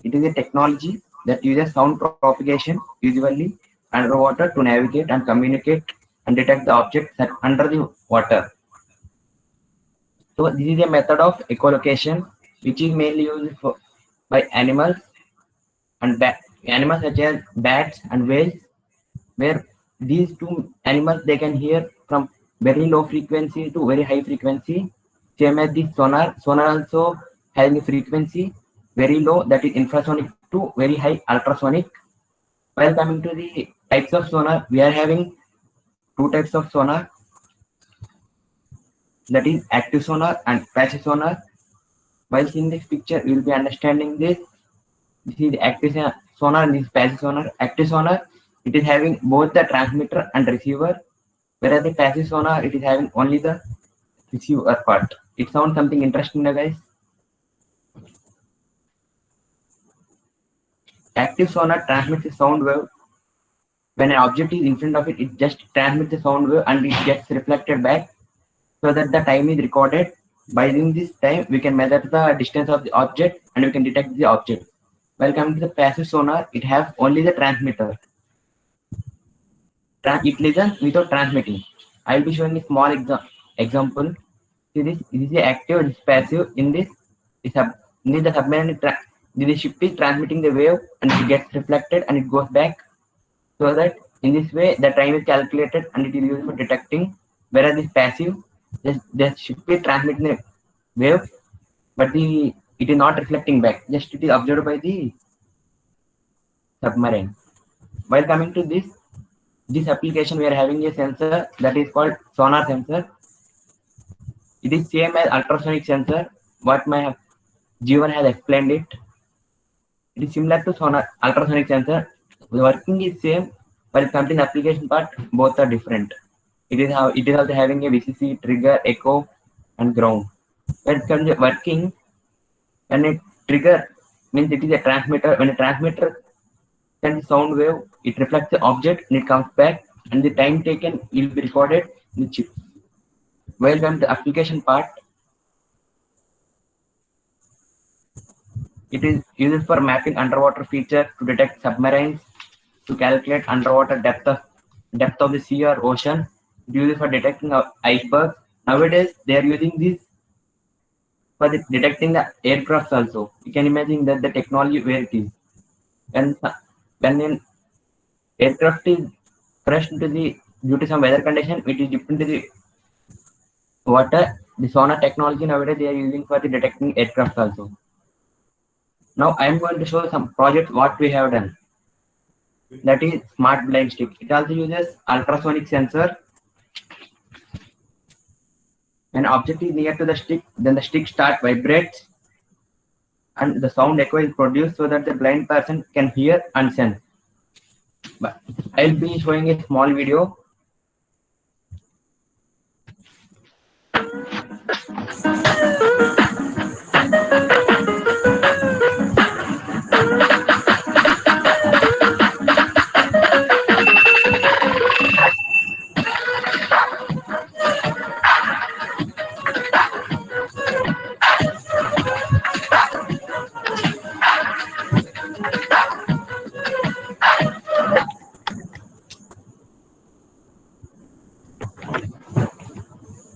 It is a technology that uses sound propagation usually underwater to navigate and communicate and detect the objects that under the water. So this is a method of echolocation which is mainly used by animals and animals such as bats and whales, where these two animals they can hear from very low frequency to very high frequency. Same as the sonar. Sonar also has a frequency very low, that is infrasonic, to very high ultrasonic. While coming to the types of sonar, we are having two types of sonar, that is active sonar and passive sonar. While seeing this picture, you will be understanding this. This is active sonar and this is passive sonar. Active sonar, it is having both the transmitter and receiver, whereas the passive sonar, it is having only the receiver part. It sounds something interesting, now, guys. Active sonar transmits a sound wave. When an object is in front of it, it just transmits the sound wave and it gets reflected back so that the time is recorded. By using this time, we can measure the distance of the object and we can detect the object. While coming to the passive sonar, it has only the transmitter. It listens without transmitting. I will be showing a small example. See this is the active and passive. In this, the submarine the ship is transmitting the wave and it gets reflected and it goes back. So that in this way the time is calculated and it is used for detecting. Whereas this passive, the ship is transmitting the wave, but it is not reflecting back. Just it is observed by the submarine. While coming to this application, we are having a sensor that is called sonar sensor. It is same as ultrasonic sensor. What my Jeevan has explained it. It is similar to sonar ultrasonic sensor. The working is same, but it comes in application part. Both are different. It is also having a VCC, trigger, echo, and ground. When it comes to working, when a trigger means it is a transmitter. When a transmitter sends sound wave, it reflects the object and it comes back, and the time taken will be recorded in the chip. While come to application part, it is used for mapping underwater feature to detect submarines, to calculate underwater depth of the sea or ocean. It is used for detecting icebergs. Nowadays, they are using this for detecting the aircrafts also. You can imagine that the technology where it is. When an aircraft is crashed into due to some weather condition, it is dipped into the water. The sonar technology nowadays they are using for the detecting aircraft also. Now I am going to show some projects what we have done. That is smart blind stick. It also uses ultrasonic sensor. When object is near to the stick, then the stick start vibrates and the sound echo is produced so that the blind person can hear and sense. But I'll be showing a small video.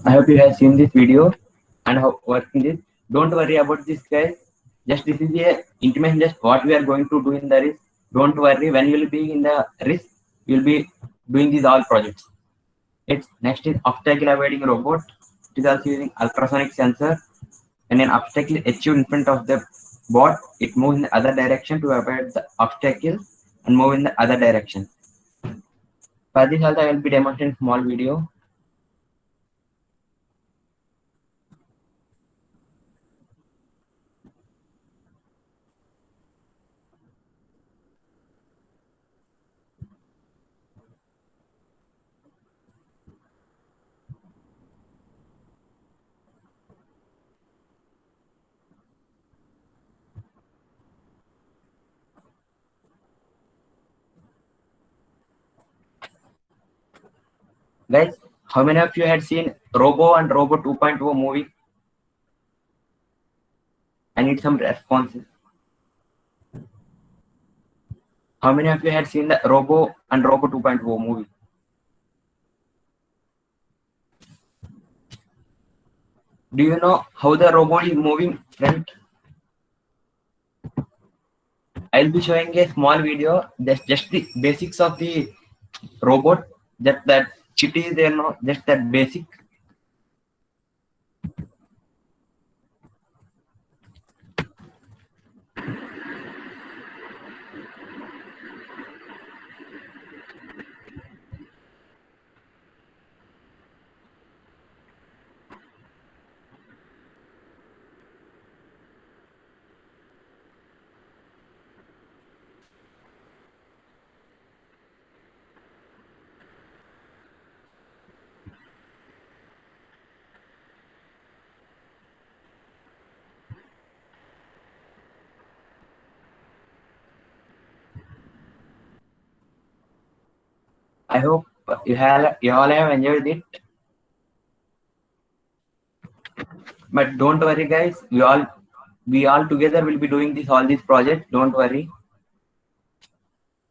I hope you have seen this video and how working this. Don't worry about this, guys. Just this is a intimation, just what we are going to do in the risk. Don't worry, when you will be in the risk, you will be doing these all projects. It's next is obstacle avoiding robot. It is also using ultrasonic sensor. When an obstacle is achieved in front of the bot, it moves in the other direction to avoid the obstacle and move in the other direction. For this also I will be demonstrating small video. Guys, how many of you had seen Robo and Robo 2.0 movie? I need some responses. How many of you had seen the Robo and Robo 2.0 movie? Do you know how the robot is moving, friend? I'll be showing a small video. That's just the basics of the robot. That chit is there, no? Just that basic. I hope you all have enjoyed it. But don't worry, guys. We all together will be doing all these projects. Don't worry.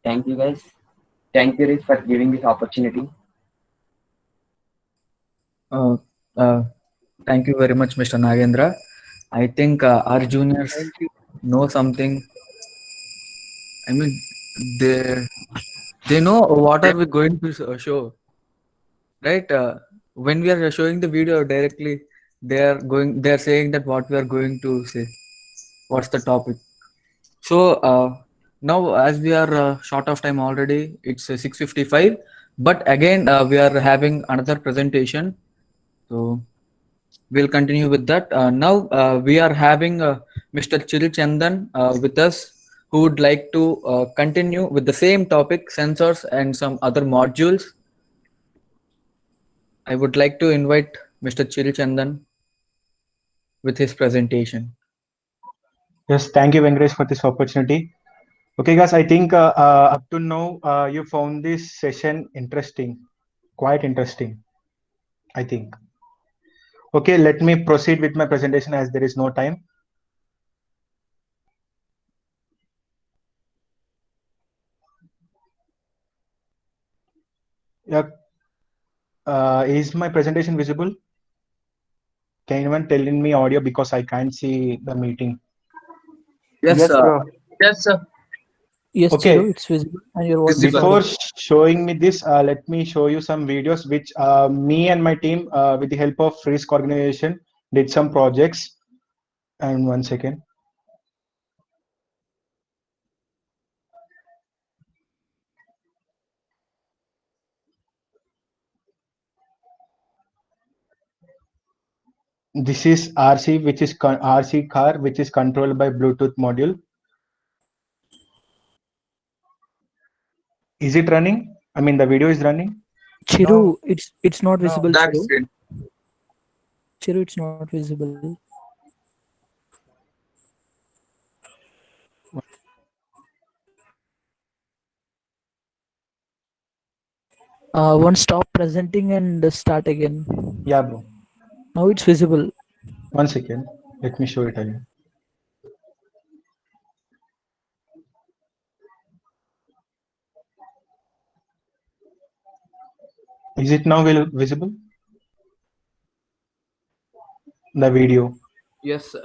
Thank you, guys. Thank you, Riz, for giving this opportunity. Uh, uh, Thank you very much, Mr. Nagendra. I think our juniors know something. I mean, they know what are we going to show, right? When we are showing the video directly, they are saying that what we are going to say, what's the topic. So now, as we are short of time already, it's 6:55. But again, we are having another presentation, so we'll continue with that. Now we are having Mr. Chiri Chandan with us, who would like to continue with the same topic, sensors and some other modules. I would like to invite Mr. Chiri Chandan with his presentation. Yes, thank you, Venkatesh, for this opportunity. Okay, guys, I think up to now you found this session interesting, quite interesting, I think. Okay, let me proceed with my presentation as there is no time. Yeah, is my presentation visible? Can anyone tell in me audio because I can't see the meeting? Yes, bro. yes, sir. Yes, Okay. Chiru, it's visible and your voice is Before audible. showing me this, let me show you some videos which me and my team, with the help of Risk Organization, did some projects. And 1 second. This is RC, which is RC car, which is controlled by Bluetooth module. Is it running? I mean, the video is running. Chiru, No. it's not visible, That's Chiru. it. Chiru, it's not visible. Once stop presenting and start again. Yeah, bro. Now it's visible. 1 second. Let me show it again. Is it now visible? The video. Yes.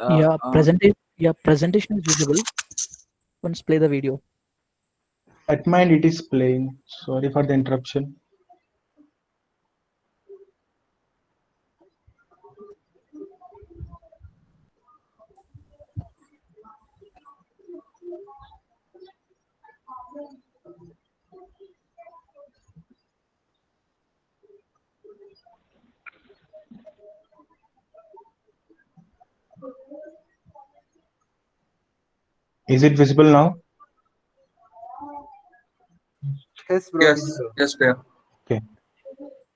Presentation is visible. Once play the video. At mine, it is playing. Sorry for the interruption. Is it visible now? Yes, bro. Yes, yes, sir. Okay.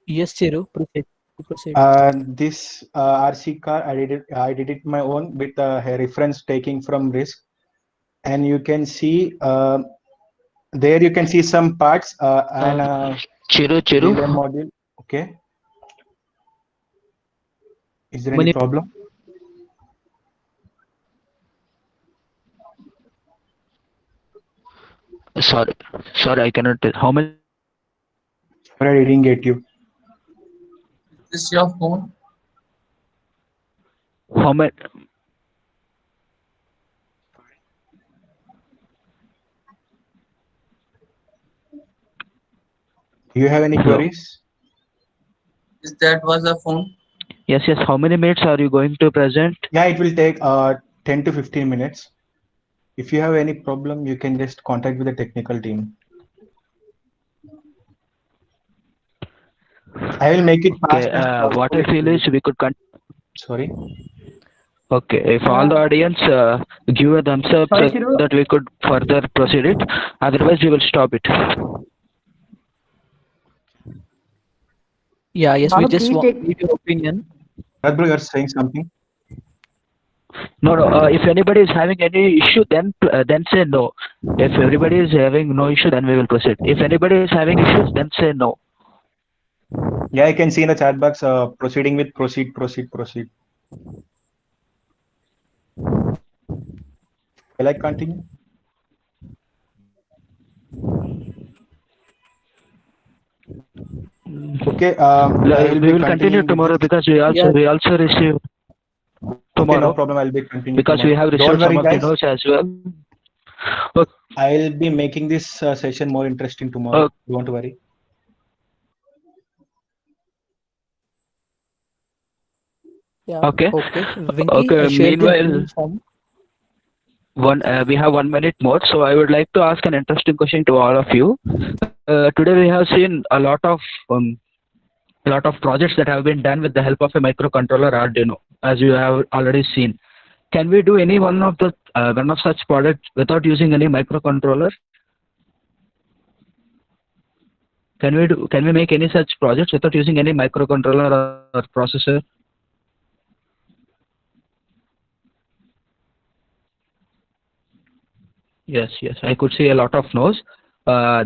Yes, Chiru, proceed. This RC car, I did it my own with a reference taking from Risk, and you can see there you can see some parts and Chiru, relay module. Okay. Is there any problem? sorry, I cannot tell. How many? Sorry, I didn't get you. Is this your phone? How many? Do you have any Hello? queries? Is that was a phone? Yes. How many minutes are you going to present? Yeah, it will take 10 to 15 minutes. If you have any problem, you can just contact with the technical team. I will make it fast. Okay. What I feel is we could. Sorry. Okay. If all the audience give a thumbs up Sorry, so Chiru. that we could further proceed it. Otherwise, we will stop it. Yeah, yes, Banu, we just please want take. to give your opinion. Bro, you are saying something? No, no. If anybody is having any issue, then say no. If everybody is having no issue, then we will proceed. If anybody is having issues, then say no. Yeah, I can see in the chat box proceeding with proceed, proceed, proceed. Will I continue? Okay, I will We be will continue continuing with tomorrow this. because Yeah. we also receive Okay, no tomorrow problem. I'll be continuing because we tomorrow. have Don't received some worry, of the guys. notes as well. Okay. I'll be making this session more interesting tomorrow. Don't worry. Yeah. Okay. Okay. Venki, Okay. share the Meanwhile, form. we have 1 minute more, so I would like to ask an interesting question to all of you. Today we have seen a lot of projects that have been done with the help of a microcontroller Arduino, as you have already seen. Can we do any one of such products without using any microcontroller? Can we make any such projects without using any microcontroller or processor? Yes, yes, I could see a lot of no's.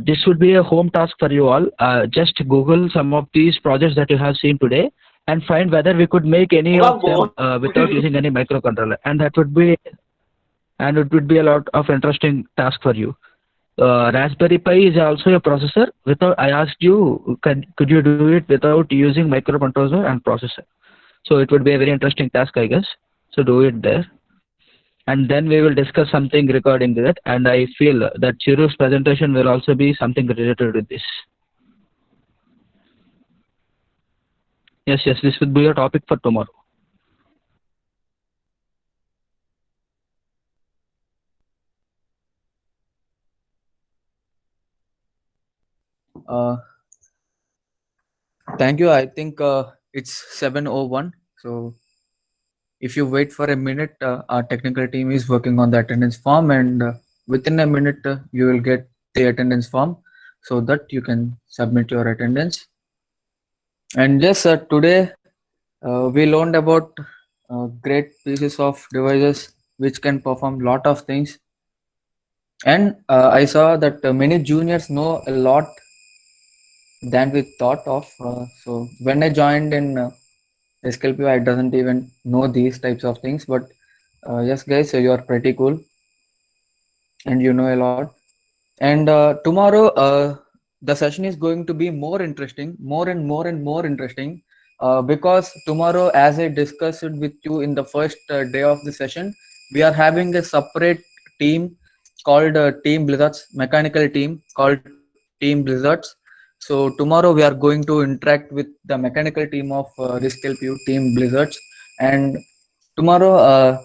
This would be a home task for you all. Just Google some of these projects that you have seen today and find whether we could make any of them without using any microcontroller, and it would be a lot of interesting task for you. Raspberry Pi is also a processor. Without, I asked you, could you do it without using microcontroller and processor? So it would be a very interesting task, I guess. So do it there, and then we will discuss something regarding that. And I feel that Chiru's presentation will also be something related with this. Yes, yes, this would be a topic for tomorrow. Uh, Thank you. I think it's 7:01. So if you wait for a minute, our technical team is working on the attendance form, and within a minute, you will get the attendance form so that you can submit your attendance. And yes, today we learned about great pieces of devices which can perform lot of things. And I saw that many juniors know a lot than we thought of. So when I joined in SKLP, I doesn't even know these types of things. But yes, guys, you are pretty cool, and you know a lot. And tomorrow, the session is going to be more interesting, more and more and more interesting, because tomorrow, as I discussed with you in the first day of the session, we are having a separate team called Team Blizzards, mechanical team called Team Blizzards. So tomorrow we are going to interact with the mechanical team of Risk LPU, Team Blizzards, and tomorrow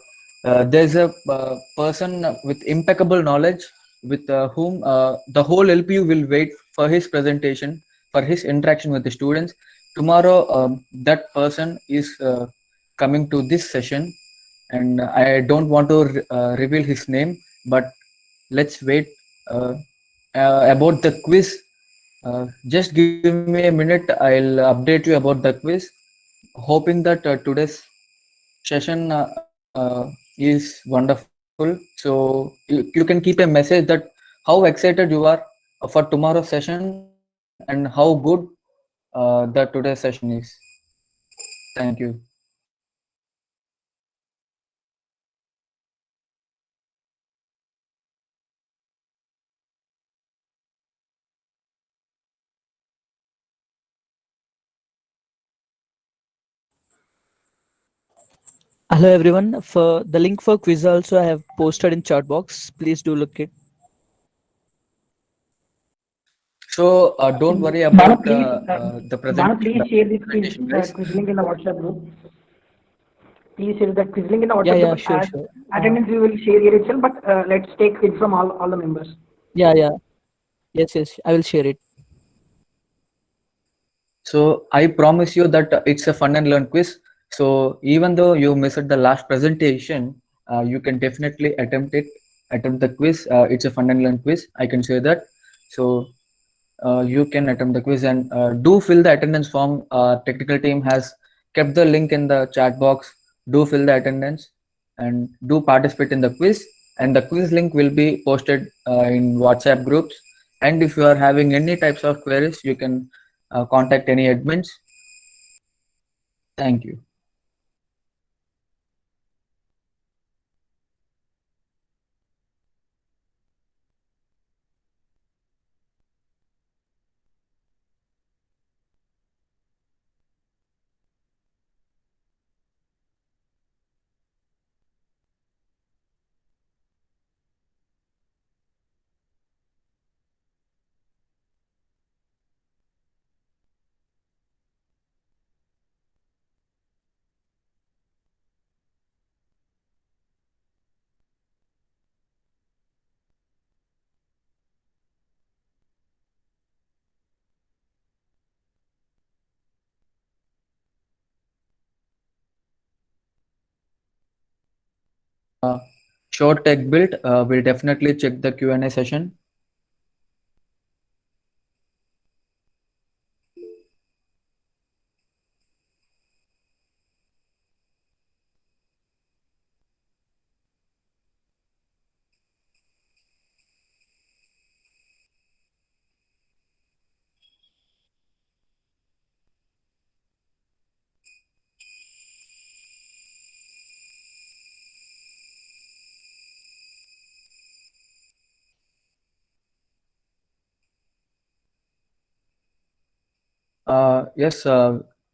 there's a person with impeccable knowledge with whom the whole LPU will wait for his presentation, for his interaction with the students. Tomorrow, that person is coming to this session, and I don't want to reveal his name, but let's wait about the quiz. Just give me a minute, I'll update you about the quiz, hoping that today's session is wonderful. So you can keep a message that how excited you are for tomorrow's session and how good the today's session is. Thank you. Hello everyone. For the link for quiz also I have posted in chat box. Please do look it. So don't worry Banu, about please, the Banu, please share this presentation, guys. quiz link in the WhatsApp group. Please share that quiz link in the Yeah, WhatsApp yeah, group. sure, As sure. attendance, we will share here itself, but let's take it from all the members. Yeah, yeah. Yes, yes. I will share it. So I promise you that it's a fun and learn quiz. So even though you missed the last presentation, you can definitely attempt the quiz. It's a fun and learn quiz, I can say that. So you can attempt the quiz, and do fill the attendance form. Technical team has kept the link in the chat box. Do fill the attendance, and do participate in the quiz. And the quiz link will be posted in WhatsApp groups. And if you are having any types of queries, you can contact any admins. Thank you. Short tech build will definitely check the Q&A session. Yes,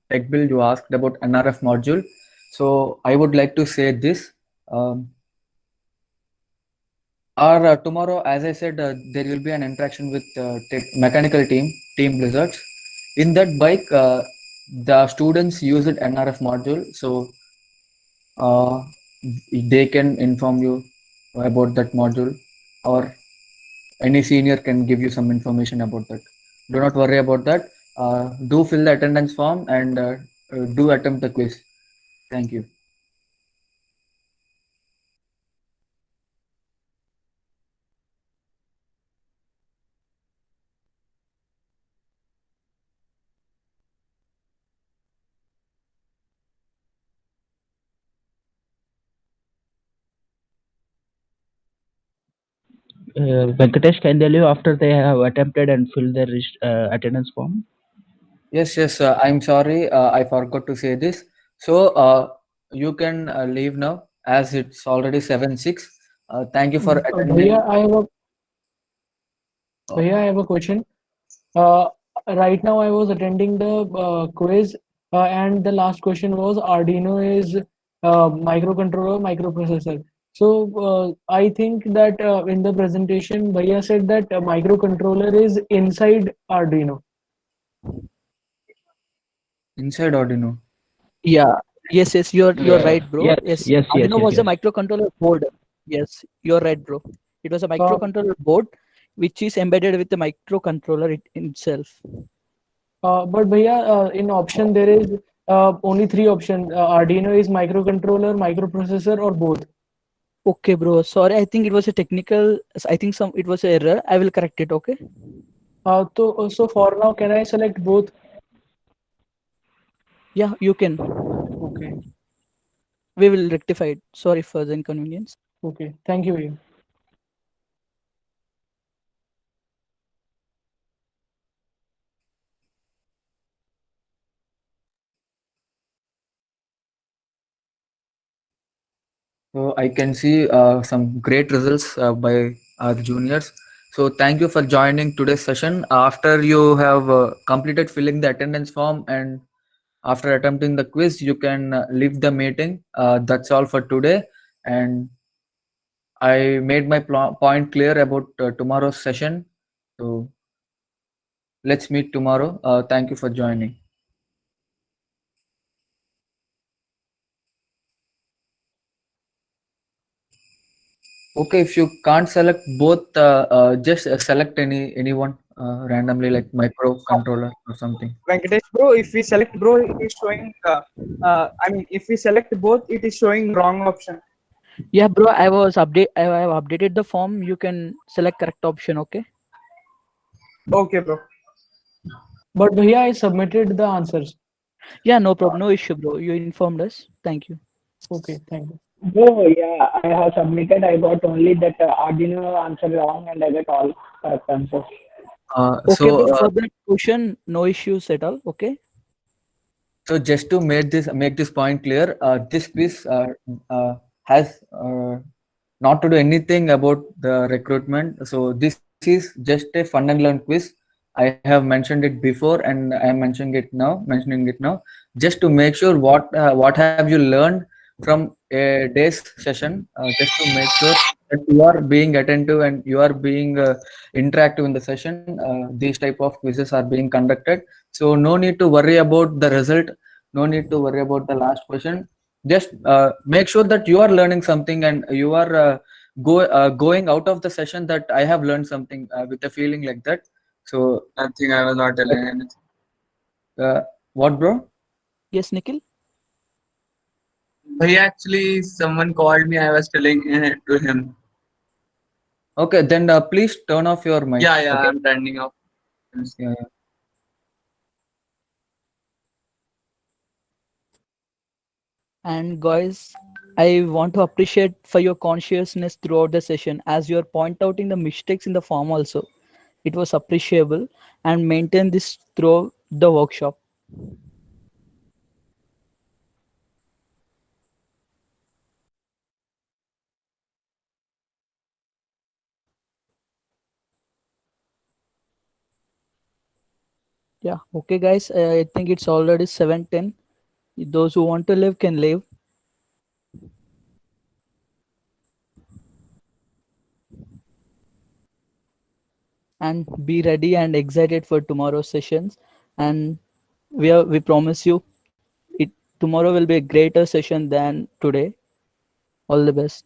tech build, you asked about NRF module. So I would like to say this. Or tomorrow, as I said, there will be an interaction with mechanical team Blizzards. In that bike, the students used NRF module, so uh, they can inform you about that module, or any senior can give you some information about that. Do not worry about that. Do fill the attendance form and do attempt the quiz. Thank you. Venkatesh, can tell you after they have attempted and filled their attendance form? Yes, I'm sorry, I forgot to say this. So you can leave now as it's already 7:06. Thank you for attending. Bhaiya, I have a question. Uh, right now, I was attending the quiz, and the last question was Arduino is microcontroller, microprocessor. So I think that in the presentation, Bhaiya said that microcontroller is inside Arduino. Inside Arduino. Yeah. Yes, you're right, bro. Yes. Arduino was a microcontroller board. Yes, you're right, bro. It was a Uh, microcontroller board which is embedded with the microcontroller itself. but Bhaiya, in option there is only three options. Arduino is microcontroller, microprocessor, or both. Okay, bro. Sorry, I think it was a technical. I think some it was an error. I will correct it. Okay. So for now, can I select both? Yeah, you can. Okay. We will rectify it. Sorry for the inconvenience. Okay. Thank you, Bhaiya. So I can see some great results by our juniors. So thank you for joining today's session. After you have completed filling the attendance form and after attempting the quiz, you can leave the meeting. That's all for today. And I made my point clear about tomorrow's session. So let's meet tomorrow. Thank you for joining. Okay, if you can't select both, just select anyone randomly, like microcontroller or something. Venkatesh bro, if we select bro, it is showing. I mean, if we select both, it is showing wrong option. Yeah, bro. I have updated the form. You can select correct option. Okay. Okay, bro. But Bhaiya, I submitted the answers. Yeah, no problem. No issue, bro. You informed us. Thank you. Okay, thank you. Bro, yeah, I have submitted. I got only that Arduino answer wrong, and I got all correct answers. Okay, So bro, for that question, no issues at all. Okay. So just to make this point clear, this quiz has not to do anything about the recruitment. So this is just a fun and learn quiz. I have mentioned it before, and I am mentioning it now, just to make sure what have you learned from a day's session, just to make sure that you are being attentive and you are being interactive in the session. These type of quizzes are being conducted, so no need to worry about the result, no need to worry about the last question. Just make sure that you are learning something, and you are going out of the session that I have learned something, with a feeling like that. So Nothing. I was not telling anything. uh, what, bro? Yes, Nikhil. He actually, someone called me. I was telling to him. Okay, then please turn off your mic. Yeah, yeah. Okay. I'm turning off. Yeah. And guys, I want to appreciate for your consciousness throughout the session, as you are point outing the mistakes in the form also. It was appreciable, and maintain this throughout the workshop. Yeah. Okay, guys. I think it's already 7:10. Those who want to live can live. And be ready and excited for tomorrow's sessions. And we promise you it tomorrow will be a greater session than today. All the best.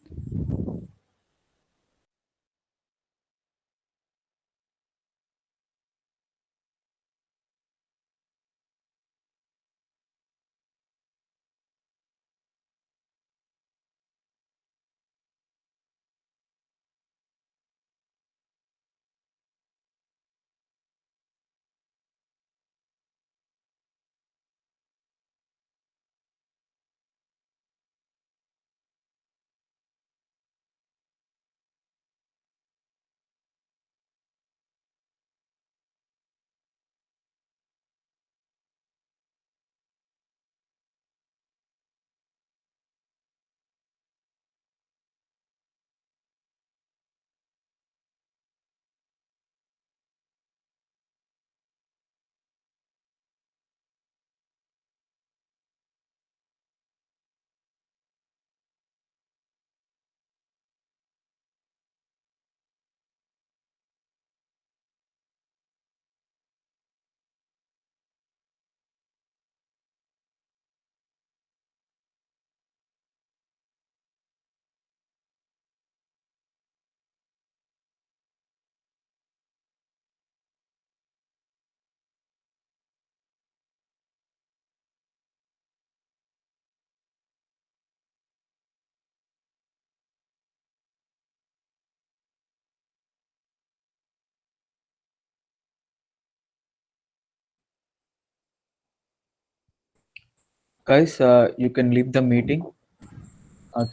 Guys, you can leave the meeting.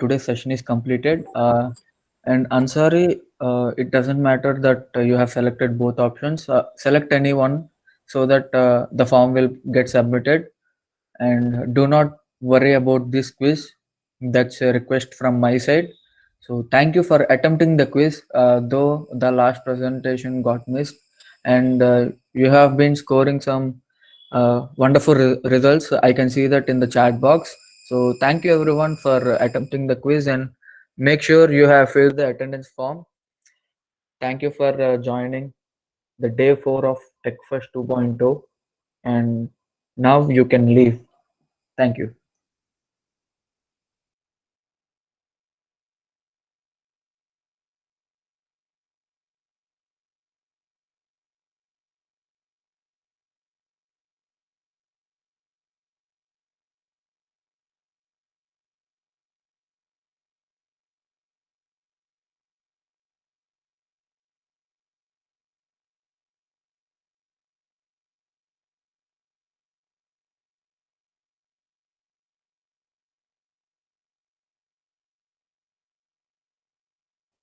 Today's session is completed. And Ansari, it doesn't matter that you have selected both options. Select any one so that the form will get submitted. And do not worry about this quiz. That's a request from my side. So thank you for attempting the quiz, though the last presentation got missed, and you have been scoring some wonderful results. I can see that in the chat box. So thank you everyone for attempting the quiz, and make sure you have filled the attendance form. Thank you for joining the day 4 of TechFirst 2.0, and now you can leave. Thank you.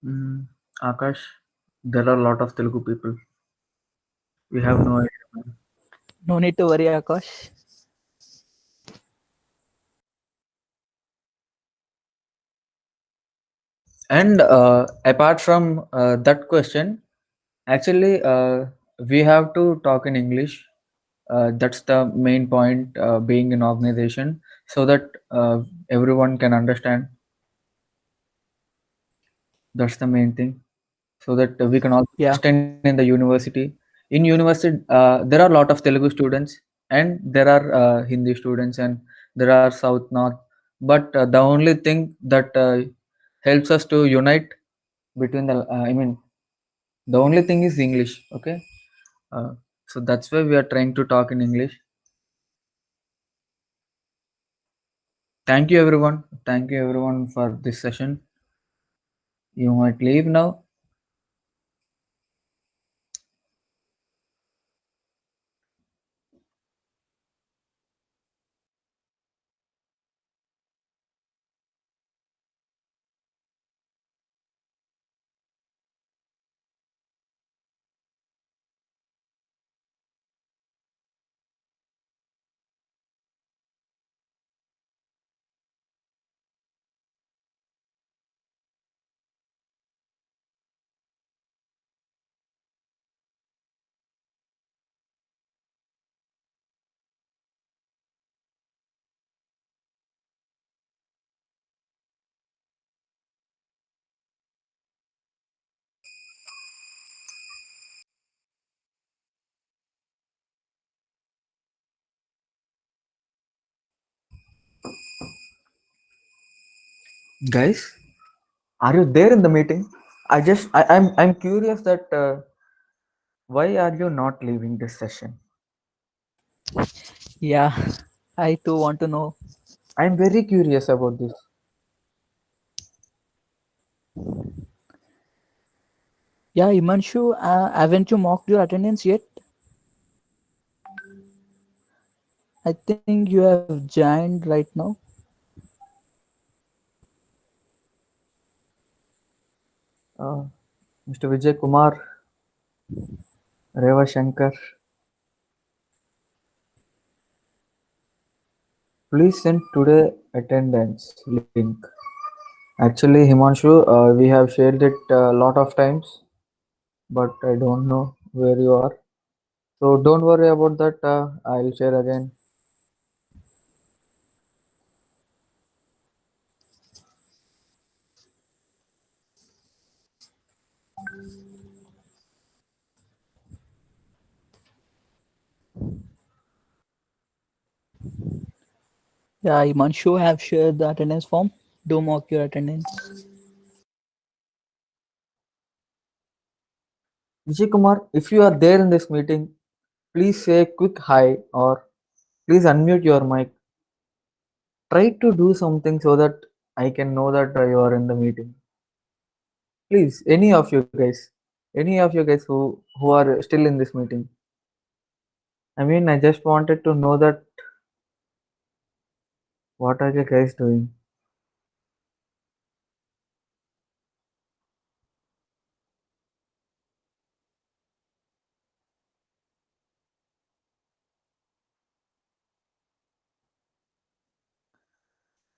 Mm, Akash, there are a lot of Telugu people. We have no idea, man. No need to worry, Akash. And apart from that question, actually, we have to talk in English. That's the main point, being an organization, so that everyone can understand. That's the main thing. So that we can also Yeah. extend in the university. In university, there are a lot of Telugu students, and there are Hindi students, and there are South North. But the only thing that helps us to unite between the, I mean, the only thing is English. Okay, uh, so that's why we are trying to talk in English. Thank you, everyone. Thank you, everyone, for this session. You might leave now. Guys, are you there in the meeting? I'm curious that why are you not leaving this session? Yeah. I too want to know. I'm very curious about this. Yeah, Imanshu, haven't you mocked your attendance yet? I think you have joined right now. Uh, Mr. Vijay Kumar, Reva Shankar, please send today attendance link. Actually, Himanshu, we have shared it a lot of times, but I don't know where you are. So don't worry about that. I'll share again. Yeah, Imanshu have shared the attendance form. Do mock your attendance. Vijay Kumar, if you are there in this meeting, please say a quick hi or please unmute your mic. Try to do something so that I can know that you are in the meeting. Please, any of you guys who are still in this meeting. I mean, I just wanted to know that what are you guys doing?